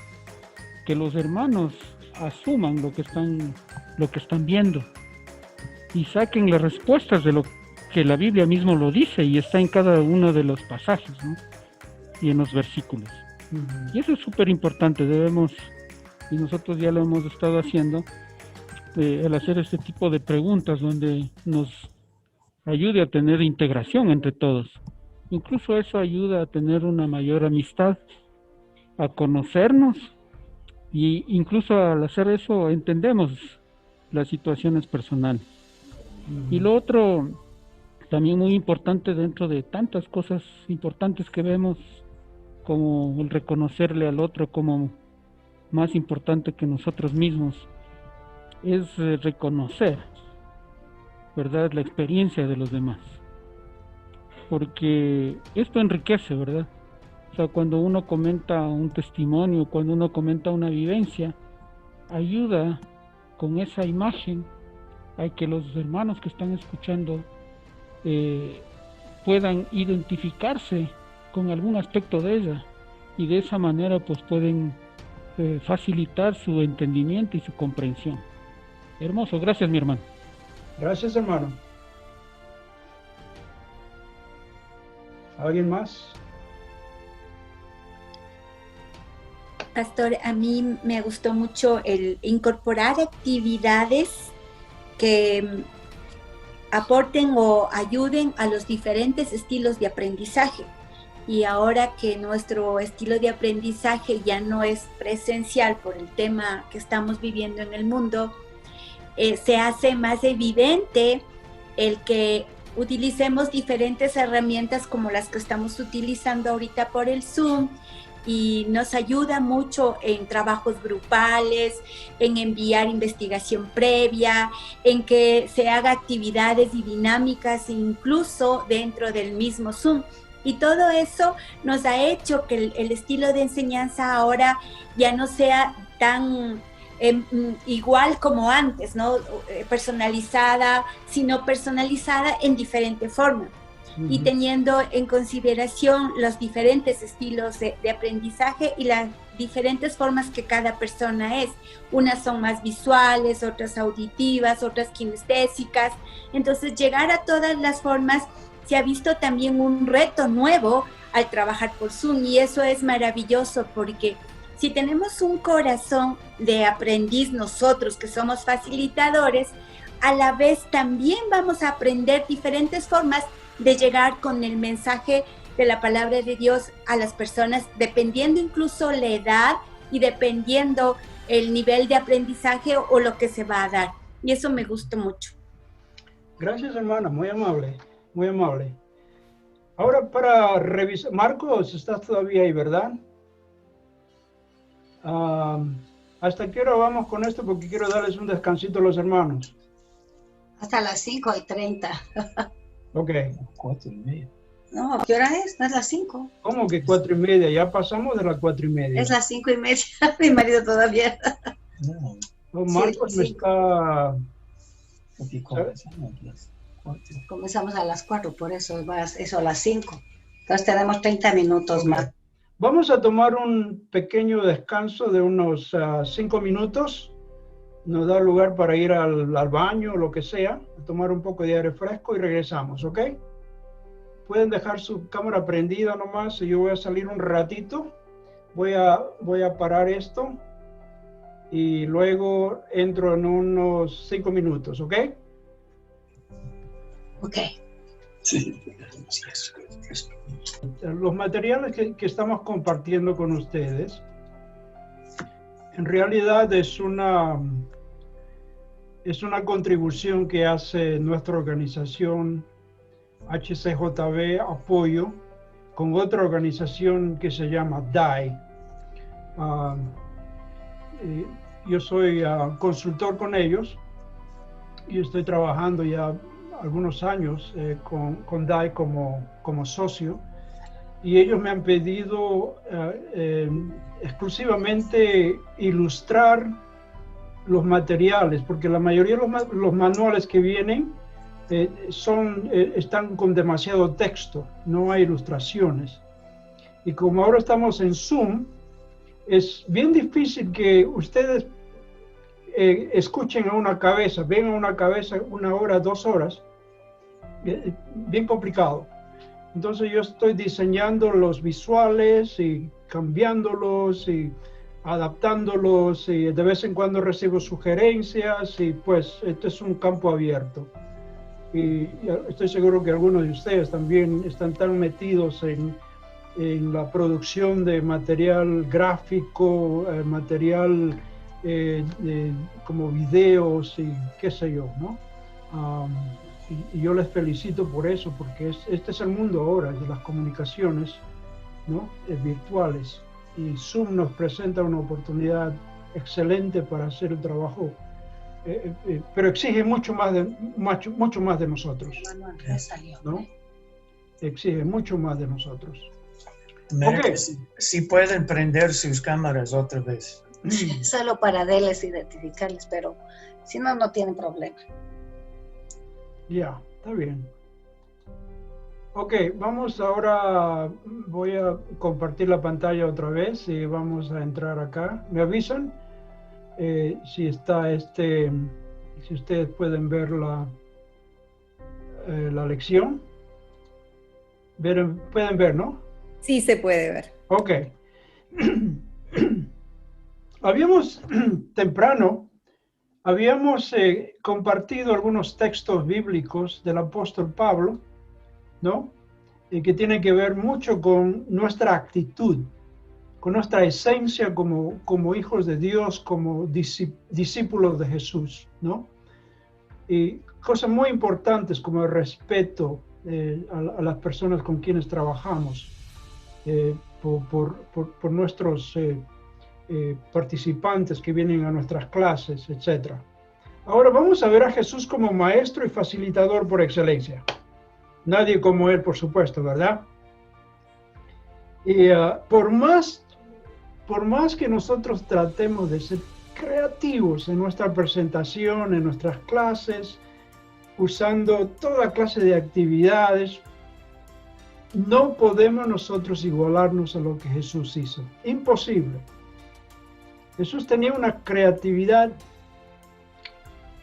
que los hermanos asuman lo que están viendo y saquen las respuestas de lo que la Biblia mismo lo dice y está en cada uno de los pasajes, ¿no? Y en los versículos. Y eso es súper importante, y nosotros ya lo hemos estado haciendo, el hacer este tipo de preguntas donde nos ayude a tener integración entre todos. Incluso eso ayuda a tener una mayor amistad, a conocernos, y incluso al hacer eso entendemos las situaciones personales. Y lo otro, también muy importante dentro de tantas cosas importantes que vemos, como el reconocerle al otro como más importante que nosotros mismos, es reconocer, ¿verdad?, la experiencia de los demás. Porque esto enriquece, ¿verdad? O sea, cuando uno comenta un testimonio, cuando uno comenta una vivencia, ayuda con esa imagen a que los hermanos que están escuchando puedan identificarse con algún aspecto de ella y de esa manera pues pueden facilitar su entendimiento y su comprensión. Hermoso, gracias mi hermano. Gracias hermano. ¿Alguien más? Pastor, a mí me gustó mucho el incorporar actividades que aporten o ayuden a los diferentes estilos de aprendizaje. Y ahora que nuestro estilo de aprendizaje ya no es presencial por el tema que estamos viviendo en el mundo, se hace más evidente el que utilicemos diferentes herramientas como las que estamos utilizando ahorita por el Zoom, y nos ayuda mucho en trabajos grupales, en enviar investigación previa, en que se haga actividades y dinámicas incluso dentro del mismo Zoom. Y todo eso nos ha hecho que el estilo de enseñanza ahora ya no sea tan igual como antes, ¿no? Personalizada, sino personalizada en diferente forma. Y teniendo en consideración los diferentes estilos de aprendizaje y las diferentes formas que cada persona es. Unas son más visuales, otras auditivas, otras kinestésicas. Entonces, llegar a todas las formas se ha visto también un reto nuevo al trabajar por Zoom, y eso es maravilloso porque si tenemos un corazón de aprendiz nosotros que somos facilitadores, a la vez también vamos a aprender diferentes formas de llegar con el mensaje de la palabra de Dios a las personas, dependiendo incluso la edad y dependiendo el nivel de aprendizaje o lo que se va a dar. Y eso me gustó mucho. Gracias, hermana, muy amable, muy amable. Ahora para revisar, Marcos, estás todavía ahí, ¿verdad? ¿Hasta qué hora vamos con esto? Porque quiero darles un descansito a los hermanos. Hasta las 5:30. Ok. 4:30. No, ¿qué hora es? ¿No es las 5? ¿Cómo que 4:30? Ya pasamos de las 4:30. Es las 5:30. Mi marido todavía. No, Marcos sí, me está... Comenzamos a las 4, por eso eso a las 5. Entonces tenemos 30 minutos más. Vamos a tomar un pequeño descanso de unos 5 minutos. Nos da lugar para ir al baño o lo que sea, a tomar un poco de aire fresco y regresamos, ¿ok? Pueden dejar su cámara prendida nomás, y yo voy a salir un ratito. Voy a parar esto y luego entro en unos 5 minutos, ¿ok? Ok. Sí. Los materiales que estamos compartiendo con ustedes, en realidad es una contribución que hace nuestra organización HCJB Apoyo con otra organización que se llama DAI. Yo soy consultor con ellos y estoy trabajando ya algunos años con DAI como socio, y ellos me han pedido exclusivamente ilustrar los materiales, porque la mayoría de los manuales que vienen están con demasiado texto, no hay ilustraciones. Y como ahora estamos en Zoom, es bien difícil que ustedes escuchen a una cabeza, ven a una cabeza 1 hora, 2 horas, bien complicado. Entonces yo estoy diseñando los visuales y cambiándolos y adaptándolos, y de vez en cuando recibo sugerencias, y pues este es un campo abierto. Y estoy seguro que algunos de ustedes también están tan metidos en la producción de material gráfico, material como videos y qué sé yo, ¿no? Y yo les felicito por eso, porque este es el mundo ahora de las comunicaciones, ¿no? Virtuales. Y Zoom nos presenta una oportunidad excelente para hacer el trabajo, pero exige mucho más de nosotros, ¿no? Exige mucho más de nosotros. Okay. Si pueden prender sus cámaras otra vez. Solo para darles identificarles, pero si no, no tienen problema. Ya, está bien. Ok, vamos ahora, voy a compartir la pantalla otra vez y vamos a entrar acá. ¿Me avisan? Si está si ustedes pueden ver la lección. Pueden ver, ¿no? Sí, se puede ver. Ok. Temprano, habíamos compartido algunos textos bíblicos del apóstol Pablo, ¿no? Y que tienen que ver mucho con nuestra actitud, con nuestra esencia como hijos de Dios, como discípulos de Jesús, ¿no? Y cosas muy importantes como el respeto a las personas con quienes trabajamos, por nuestros participantes que vienen a nuestras clases, etc. Ahora vamos a ver a Jesús como maestro y facilitador por excelencia. Nadie como Él, por supuesto, ¿verdad? Y por más que nosotros tratemos de ser creativos en nuestra presentación, en nuestras clases, usando toda clase de actividades, no podemos nosotros igualarnos a lo que Jesús hizo. Imposible. Jesús tenía una creatividad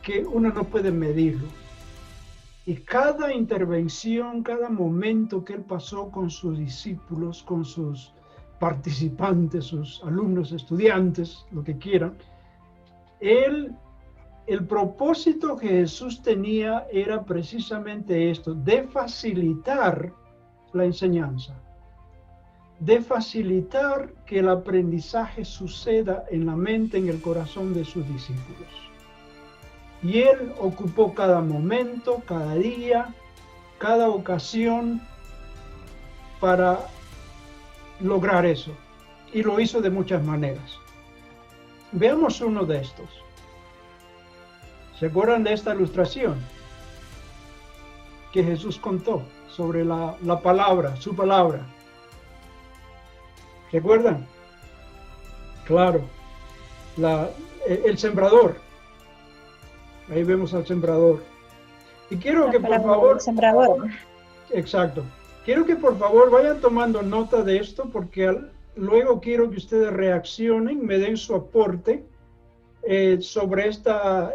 que uno no puede medirlo. Y cada intervención, cada momento que Él pasó con sus discípulos, con sus participantes, sus alumnos, estudiantes, lo que quieran, el propósito que Jesús tenía era precisamente esto, de facilitar la enseñanza, de facilitar que el aprendizaje suceda en la mente, en el corazón de sus discípulos. Y Él ocupó cada momento, cada día, cada ocasión para lograr eso. Y lo hizo de muchas maneras. Veamos uno de estos. ¿Se acuerdan de esta ilustración que Jesús contó sobre la palabra, su palabra? ¿Se acuerdan? Claro. El sembrador. Ahí vemos al sembrador. Y quiero que por favor... Sembrador. Exacto. Quiero que por favor vayan tomando nota de esto porque luego quiero que ustedes reaccionen, me den su aporte sobre esta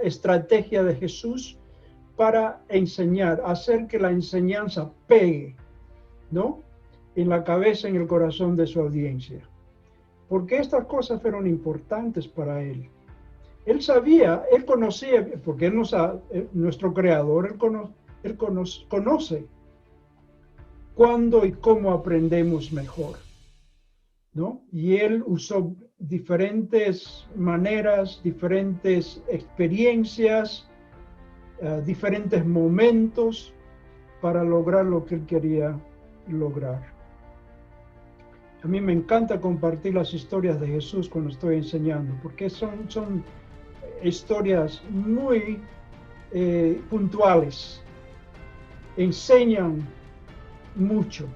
estrategia de Jesús para enseñar, hacer que la enseñanza pegue, ¿no? En la cabeza, en el corazón de su audiencia. Porque estas cosas fueron importantes para Él. Él sabía, Él conocía, porque Él nuestro Creador, Él conoce cuándo y cómo aprendemos mejor, ¿no? Y Él usó diferentes maneras, diferentes experiencias, diferentes momentos para lograr lo que Él quería lograr. A mí me encanta compartir las historias de Jesús cuando estoy enseñando, porque son historias muy puntuales, enseñan mucho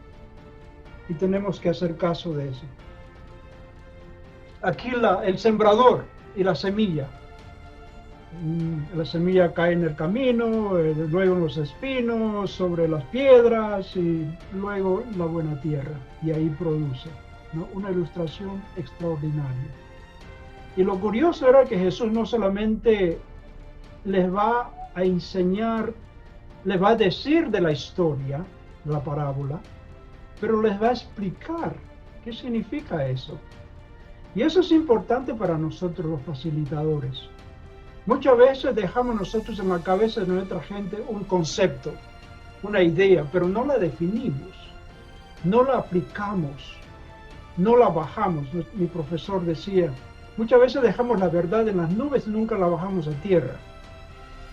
y tenemos que hacer caso de eso. Aquí el sembrador y la semilla. La semilla cae en el camino, luego en los espinos, sobre las piedras y luego la buena tierra. Y ahí produce, ¿no? Una ilustración extraordinaria. Y lo curioso era que Jesús no solamente les va a enseñar, les va a decir de la historia, la parábola, pero les va a explicar qué significa eso. Y eso es importante para nosotros los facilitadores. Muchas veces dejamos nosotros en la cabeza de nuestra gente un concepto, una idea, pero no la definimos, no la aplicamos, no la bajamos. Mi profesor decía, muchas veces dejamos la verdad en las nubes y nunca la bajamos a tierra.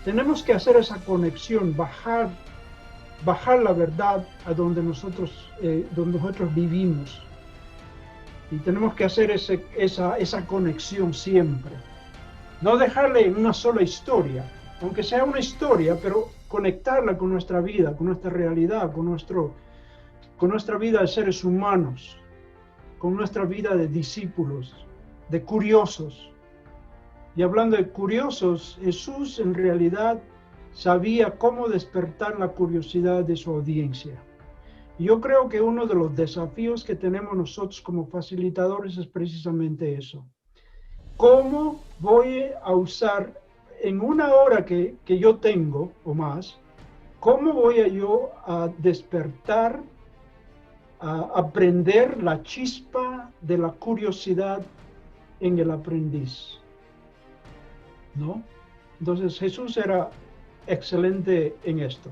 Tenemos que hacer esa conexión, bajar la verdad a donde nosotros vivimos. Y tenemos que hacer esa conexión siempre. No dejarle en una sola historia, aunque sea una historia, pero conectarla con nuestra vida, con nuestra realidad, con nuestra vida de seres humanos, con nuestra vida de discípulos, de curiosos. Y hablando de curiosos, Jesús en realidad sabía cómo despertar la curiosidad de su audiencia. Yo creo que uno de los desafíos que tenemos nosotros como facilitadores es precisamente eso. ¿Cómo voy a usar en una hora que yo tengo o más, cómo voy yo a despertar, a aprender la chispa de la curiosidad en el aprendiz? ¿No? Entonces Jesús era excelente en esto.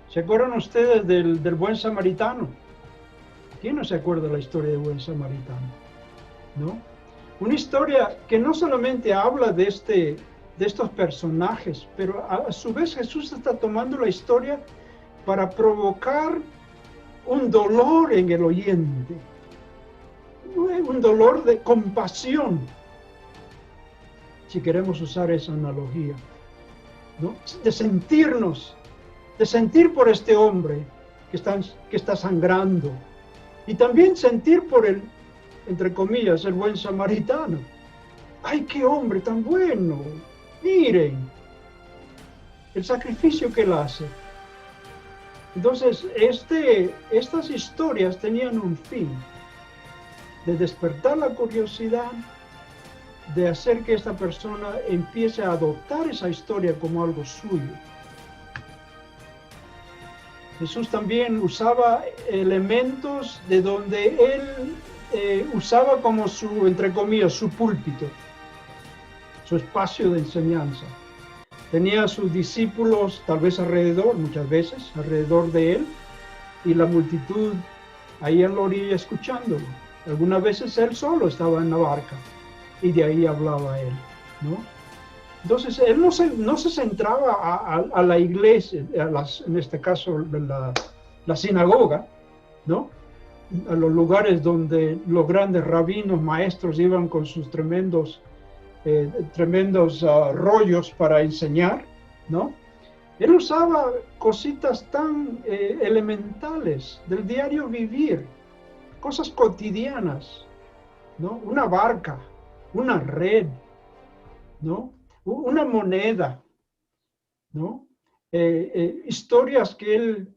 ¿Se acuerdan ustedes del buen samaritano? ¿Quién no se acuerda de la historia del buen samaritano? ¿No? Una historia que no solamente habla de estos personajes, pero a su vez Jesús está tomando la historia para provocar un dolor en el oyente, un dolor de compasión, si queremos usar esa analogía, ¿no? De sentir por este hombre que está sangrando, y también sentir por el, entre comillas, el buen samaritano. ¡Ay, qué hombre tan bueno! Miren el sacrificio que él hace. Entonces, estas historias tenían un fin, de despertar la curiosidad, de hacer que esta persona empiece a adoptar esa historia como algo suyo. Jesús también usaba elementos de donde él usaba como su, entre comillas, su púlpito, su espacio de enseñanza. Tenía a sus discípulos tal vez alrededor, muchas veces, alrededor de él, y la multitud ahí en la orilla escuchándolo. Algunas veces él solo estaba en la barca y de ahí hablaba él, ¿no? Entonces, él no se centraba a la iglesia, en este caso la sinagoga, ¿no? A los lugares donde los grandes rabinos, maestros iban con sus tremendos rollos para enseñar, ¿no? Él usaba cositas tan elementales del diario vivir, cosas cotidianas, ¿no? Una barca, una red, ¿no? Una moneda, ¿no? Historias que él,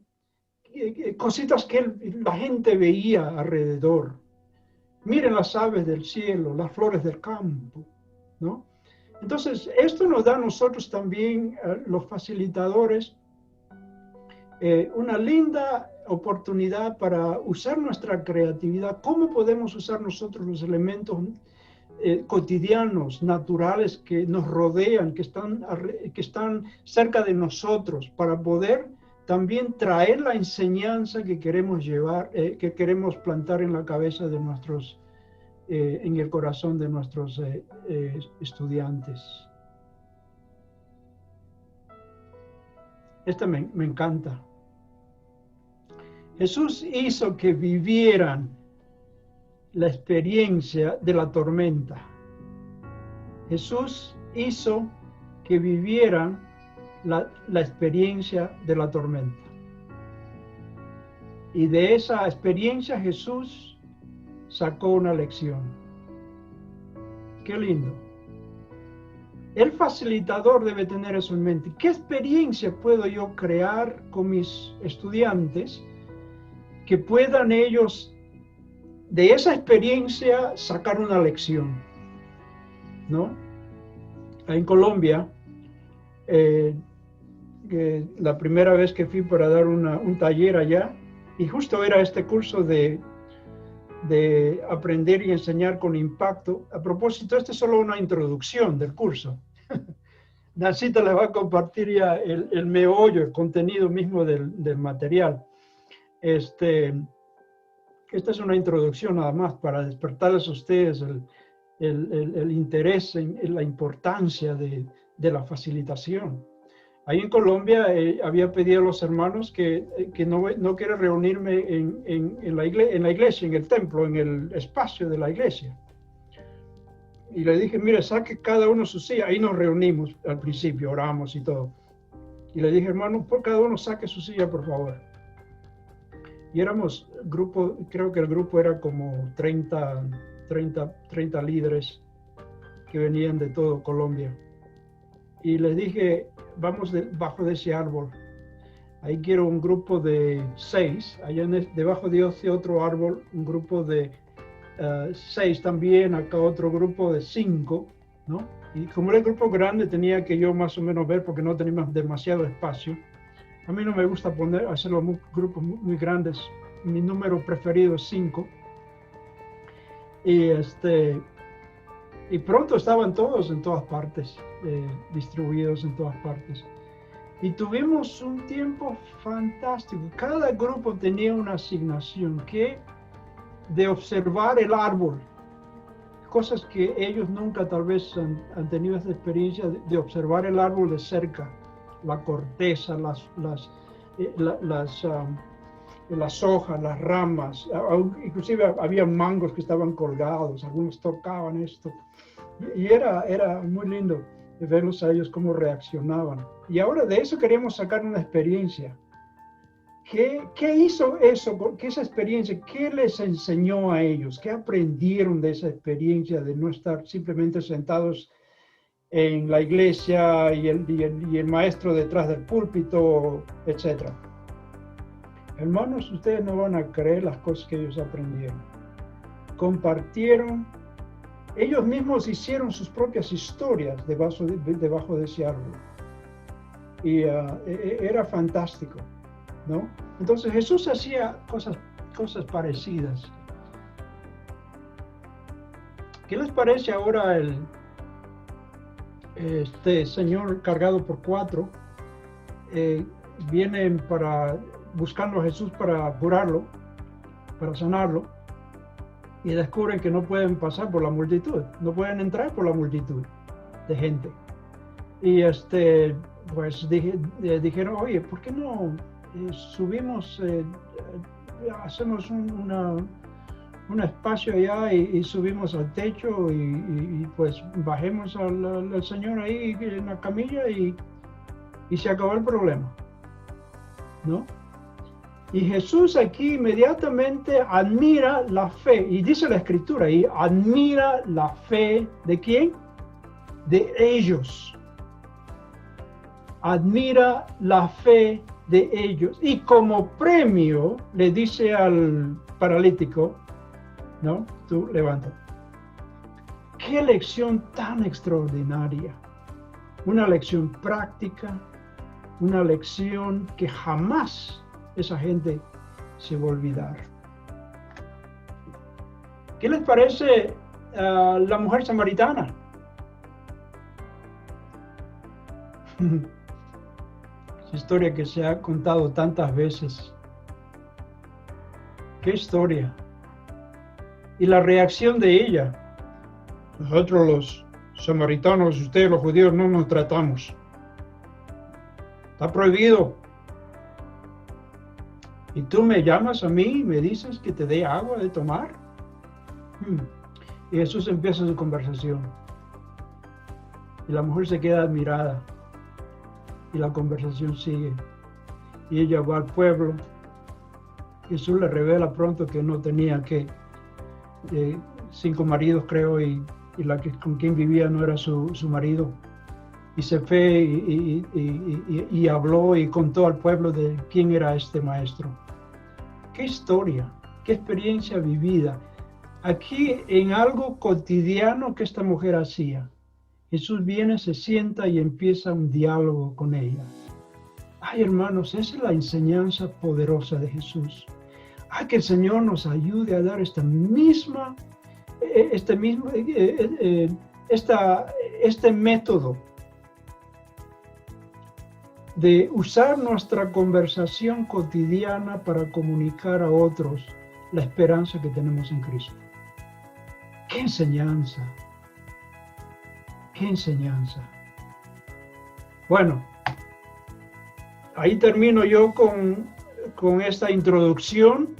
cositas que la gente veía alrededor. Miren las aves del cielo, las flores del campo, ¿no? Entonces, esto nos da a nosotros también, los facilitadores, una linda oportunidad para usar nuestra creatividad. ¿Cómo podemos usar nosotros los elementos cotidianos, naturales que nos rodean, que están cerca de nosotros, para poder también traer la enseñanza que queremos llevar, que queremos plantar en la cabeza de nuestros, en el corazón de nuestros estudiantes? Esta me encanta. Jesús hizo que vivieran la experiencia de la tormenta. Jesús hizo que vivieran la experiencia de la tormenta. Y de esa experiencia Jesús sacó una lección. Qué lindo. El facilitador debe tener eso en mente. ¿Qué experiencia puedo yo crear con mis estudiantes que puedan ellos de esa experiencia sacar una lección, ¿no? En Colombia, la primera vez que fui para dar un taller allá, y justo era este curso de aprender y enseñar con impacto. A propósito, esta es solo una introducción del curso. Nacita les va a compartir ya el meollo, el contenido mismo del material. Esta es una introducción nada más para despertarles a ustedes el interés en la importancia de la facilitación. Ahí en Colombia había pedido a los hermanos que no quiero reunirme en la iglesia, en el templo, en el espacio de la iglesia. Y le dije, mire, saque cada uno su silla. Ahí nos reunimos al principio, oramos y todo. Y le dije, hermano, por cada uno saque su silla, por favor. Y éramos grupo, creo que el grupo era como 30 líderes que venían de todo Colombia. y les dije, vamos debajo de ese árbol. Ahí quiero un grupo de 6, allá debajo de ese otro árbol, un grupo de 6 también, acá otro grupo de 5, ¿no? Y como era el grupo grande, tenía que yo más o menos ver, porque no teníamos demasiado espacio. A mí no me gusta hacerlo grupos muy grandes. Mi número preferido es 5. Y pronto estaban todos en todas partes, distribuidos en todas partes. Y tuvimos un tiempo fantástico. Cada grupo tenía una asignación de observar el árbol. Cosas que ellos nunca tal vez han tenido esta experiencia de observar el árbol de cerca. La corteza, las hojas, las ramas. Inclusive había mangos que estaban colgados. Algunos tocaban esto. Y era muy lindo verlos a ellos cómo reaccionaban. Y ahora de eso queríamos sacar una experiencia. ¿Qué hizo eso? ¿Qué esa experiencia? ¿Qué les enseñó a ellos? ¿Qué aprendieron de esa experiencia de no estar simplemente sentados en la iglesia y el maestro detrás del púlpito, etcétera? Hermanos, ustedes no van a creer las cosas que ellos aprendieron. Compartieron. Ellos mismos hicieron sus propias historias debajo de ese árbol. Y era fantástico, ¿no? Entonces Jesús hacía cosas parecidas. ¿Qué les parece ahora este señor cargado por 4? Vienen buscando a Jesús para curarlo, para sanarlo. Y descubren que no pueden pasar por la multitud, no pueden entrar por la multitud de gente. Y pues dijeron, oye, ¿por qué no subimos, hacemos un espacio allá y subimos al techo y pues bajemos al Señor ahí en la camilla y se acabó el problema, ¿no? Y Jesús aquí inmediatamente admira la fe, y dice la Escritura ahí, admira la fe ¿de quién? De ellos. Admira la fe de ellos. Y como premio le dice al paralítico, ¿no? Tú levántate. Qué lección tan extraordinaria. Una lección práctica, una lección que jamás esa gente se va a olvidar. ¿Qué les parece la mujer samaritana? Esa historia que se ha contado tantas veces. ¿Qué historia? Y la reacción de ella. Nosotros los samaritanos, ustedes los judíos no nos tratamos. Está prohibido. Y tú me llamas a mí y me dices que te dé agua de tomar. Y Jesús empieza su conversación. Y la mujer se queda admirada. Y la conversación sigue. Y ella va al pueblo. Jesús le revela pronto que no tenía 5 maridos, creo, y la que con quien vivía no era su marido. Y se fue y habló y contó al pueblo de quién era este maestro. Qué historia, qué experiencia vivida. Aquí en algo cotidiano que esta mujer hacía. Jesús viene, se sienta y empieza un diálogo con ella. Ay, hermanos, esa es la enseñanza poderosa de Jesús. Ay, que el Señor nos ayude a dar este método de usar nuestra conversación cotidiana para comunicar a otros la esperanza que tenemos en Cristo. ¡Qué enseñanza! ¡Qué enseñanza! Bueno, ahí termino yo con esta introducción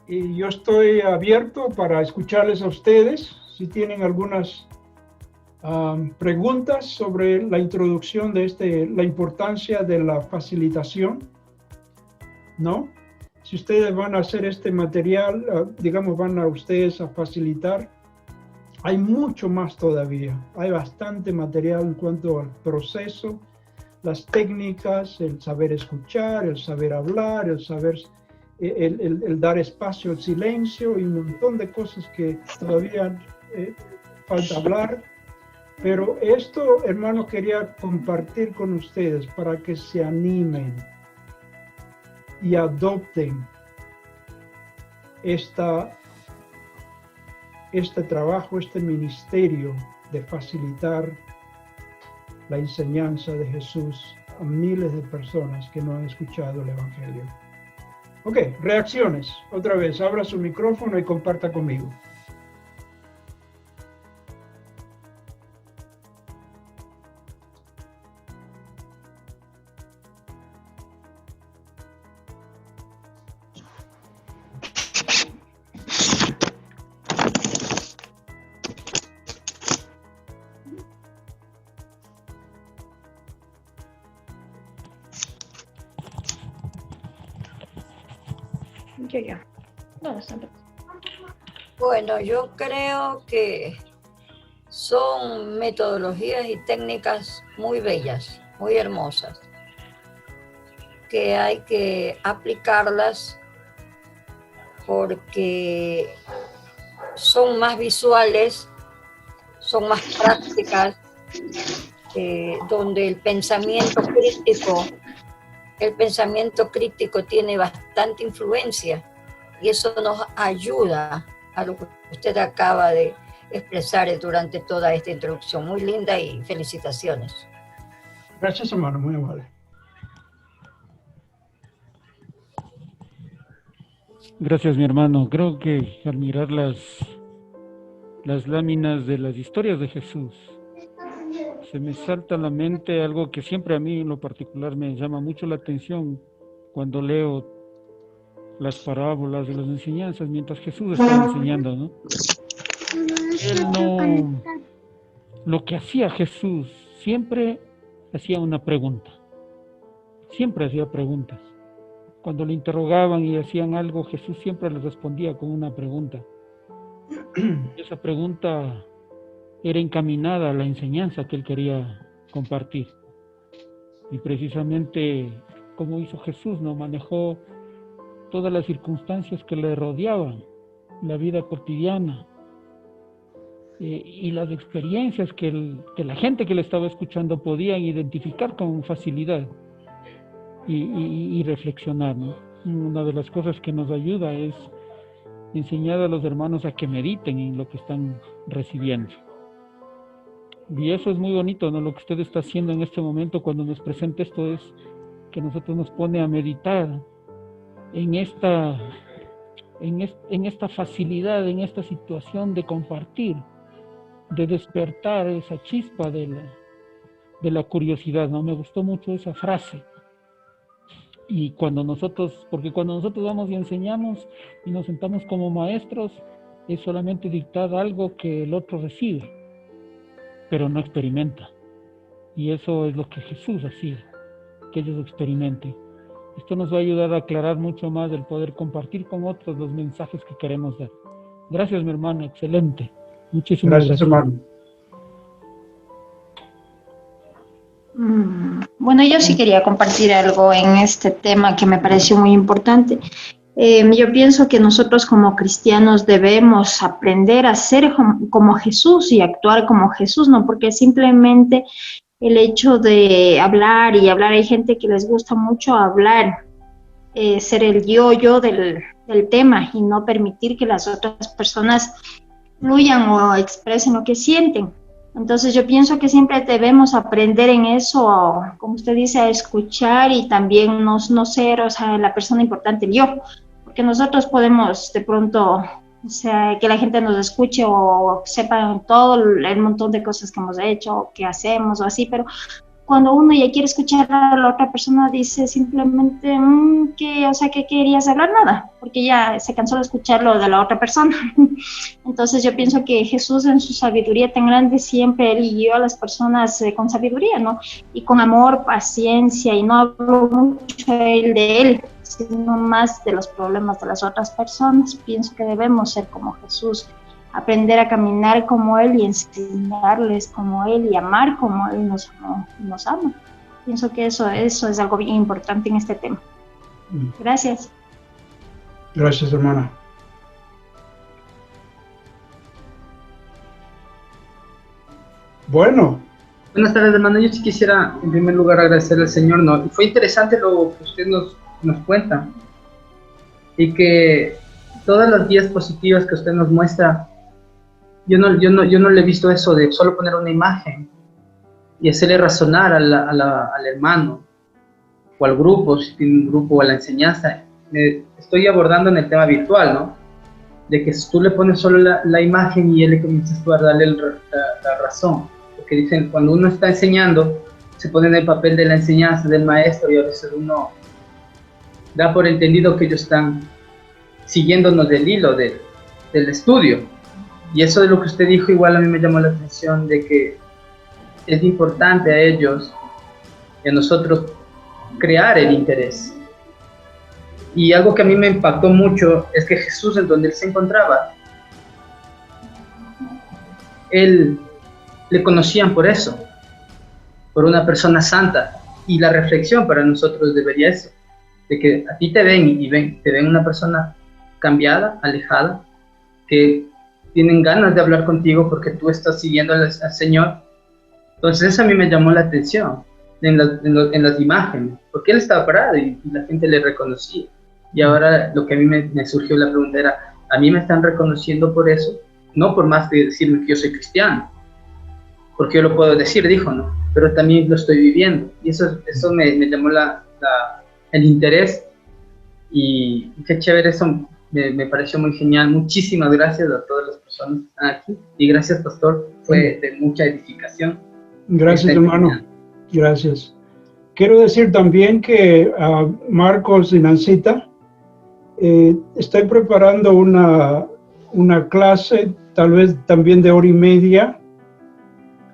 y yo estoy abierto para escucharles a ustedes si tienen algunas preguntas sobre la introducción de la importancia de la facilitación, ¿no? Si ustedes van a hacer este material, digamos, van a ustedes a facilitar hay mucho más todavía. Hay bastante material en cuanto al proceso, las técnicas, el saber escuchar, el saber hablar, el saber, el dar espacio al silencio y un montón de cosas que todavía falta hablar. Pero esto, hermano, quería compartir con ustedes para que se animen y adopten este trabajo, este ministerio de facilitar la enseñanza de Jesús a miles de personas que no han escuchado el Evangelio. Ok, reacciones. Otra vez, abra su micrófono y comparta conmigo. Bueno, yo creo que son metodologías y técnicas muy bellas, muy hermosas, que hay que aplicarlas porque son más visuales, son más prácticas, donde el pensamiento crítico tiene bastante influencia y eso nos ayuda a lo que usted acaba de expresar durante toda esta introducción. Muy linda y felicitaciones. Gracias, hermano, muy amable. Gracias, mi hermano. Creo que al mirar las láminas de las historias de Jesús, se me salta a la mente algo que siempre a mí en lo particular me llama mucho la atención cuando leo las parábolas de las enseñanzas mientras Jesús está enseñando, ¿no? Lo que hacía Jesús, siempre hacía una pregunta. Siempre hacía preguntas. Cuando le interrogaban y hacían algo, Jesús siempre les respondía con una pregunta. Esa pregunta era encaminada a la enseñanza que él quería compartir. Y precisamente como hizo Jesús, ¿no? Manejó todas las circunstancias que le rodeaban, la vida cotidiana, y las experiencias que la gente que le estaba escuchando podían identificar con facilidad y reflexionar, ¿no? Una de las cosas que nos ayuda es enseñar a los hermanos a que mediten en lo que están recibiendo. Y eso es muy bonito, ¿no? Lo que usted está haciendo en este momento cuando nos presenta esto es que nosotros nos pone a meditar en esta facilidad, en esta situación de compartir, de despertar esa chispa de la curiosidad, ¿no? Me gustó mucho esa frase. Y porque cuando nosotros vamos y enseñamos y nos sentamos como maestros, es solamente dictar algo que el otro recibe, pero no experimenta. Y eso es lo que Jesús hacía, que ellos experimenten. Esto nos va a ayudar a aclarar mucho más el poder compartir con otros los mensajes que queremos dar. Gracias, mi hermano, excelente. Muchísimas gracias. Hermano. Bueno, yo sí quería compartir algo en este tema que me pareció muy importante. Yo pienso que nosotros como cristianos debemos aprender a ser como Jesús y actuar como Jesús, no porque simplemente el hecho de hablar y hablar, hay gente que les gusta mucho hablar, ser el yo del tema y no permitir que las otras personas fluyan o expresen lo que sienten. Entonces yo pienso que siempre debemos aprender en eso, como usted dice, a escuchar y también no ser, o sea, la persona importante, el yo, porque nosotros podemos de pronto, o sea, que la gente nos escuche o sepa todo el montón de cosas que hemos hecho o que hacemos o así, pero cuando uno ya quiere escuchar a la otra persona dice simplemente que querías hablar nada, porque ya se cansó de escuchar lo de la otra persona. Entonces yo pienso que Jesús en su sabiduría tan grande siempre él guió a las personas con sabiduría, ¿no? Y con amor, paciencia, y no hablo mucho de él, sino más de los problemas de las otras personas. Pienso que debemos ser como Jesús, aprender a caminar como Él y enseñarles como Él y amar como Él nos ama. Pienso que eso es algo bien importante en este tema. Gracias. Gracias, hermana. Bueno. Buenas tardes, hermano. Yo sí quisiera, en primer lugar, agradecerle al Señor. No, fue interesante lo que usted nos cuenta. Y que todas las guías positivas que usted nos muestra, yo no le he visto eso de solo poner una imagen y hacerle razonar al hermano o al grupo, si tiene un grupo, o a la enseñanza. Estoy abordando en el tema virtual, ¿no? De que si tú le pones solo la imagen y él le comienzas tú a darle la razón. Porque dicen, cuando uno está enseñando, se pone en el papel de la enseñanza del maestro y a veces uno da por entendido que ellos están siguiéndonos del hilo del estudio. Y eso de lo que usted dijo igual a mí me llamó la atención, de que es importante a ellos y a nosotros crear el interés. Y algo que a mí me impactó mucho es que Jesús, en donde él se encontraba, él le conocían por eso, por una persona santa. Y la reflexión para nosotros debería ser de que a ti te ven te ven una persona cambiada, alejada, que tienen ganas de hablar contigo porque tú estás siguiendo al Señor. Entonces eso a mí me llamó la atención en las imágenes, porque él estaba parado y la gente le reconocía. Y ahora lo que a mí me surgió la pregunta era, ¿a mí me están reconociendo por eso? No por más de decirme que yo soy cristiano, porque yo lo puedo decir, dijo, ¿no? Pero también lo estoy viviendo. Y eso me llamó el interés, y qué chévere, eso me pareció muy genial. Muchísimas gracias a todas las personas que están aquí, y gracias, pastor, fue de mucha edificación. Gracias, hermano, gracias. Quiero decir también que a Marcos y Nancita, estoy preparando una clase, tal vez también de 1:30,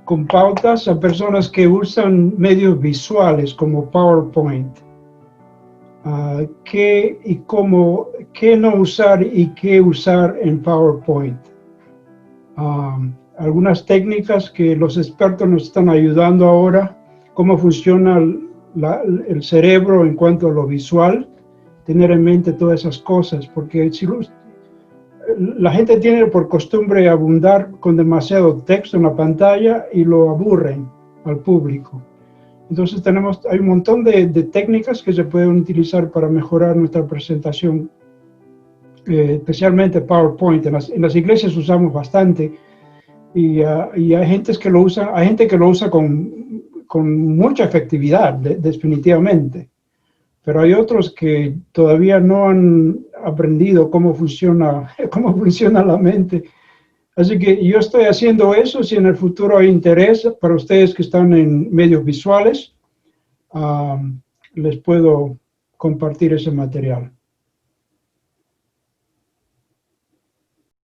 con pautas a personas que usan medios visuales como PowerPoint. ¿Qué no usar y qué usar en PowerPoint? Algunas técnicas que los expertos nos están ayudando ahora, cómo funciona el cerebro en cuanto a lo visual, tener en mente todas esas cosas, porque si la gente tiene por costumbre abundar con demasiado texto en la pantalla y lo aburren al público. Entonces hay un montón de técnicas que se pueden utilizar para mejorar nuestra presentación, especialmente PowerPoint. En las iglesias usamos bastante y hay gente que lo usa con mucha efectividad, definitivamente. Pero hay otros que todavía no han aprendido cómo funciona la mente. Así que yo estoy haciendo eso. Si en el futuro hay interés para ustedes que están en medios visuales, les puedo compartir ese material.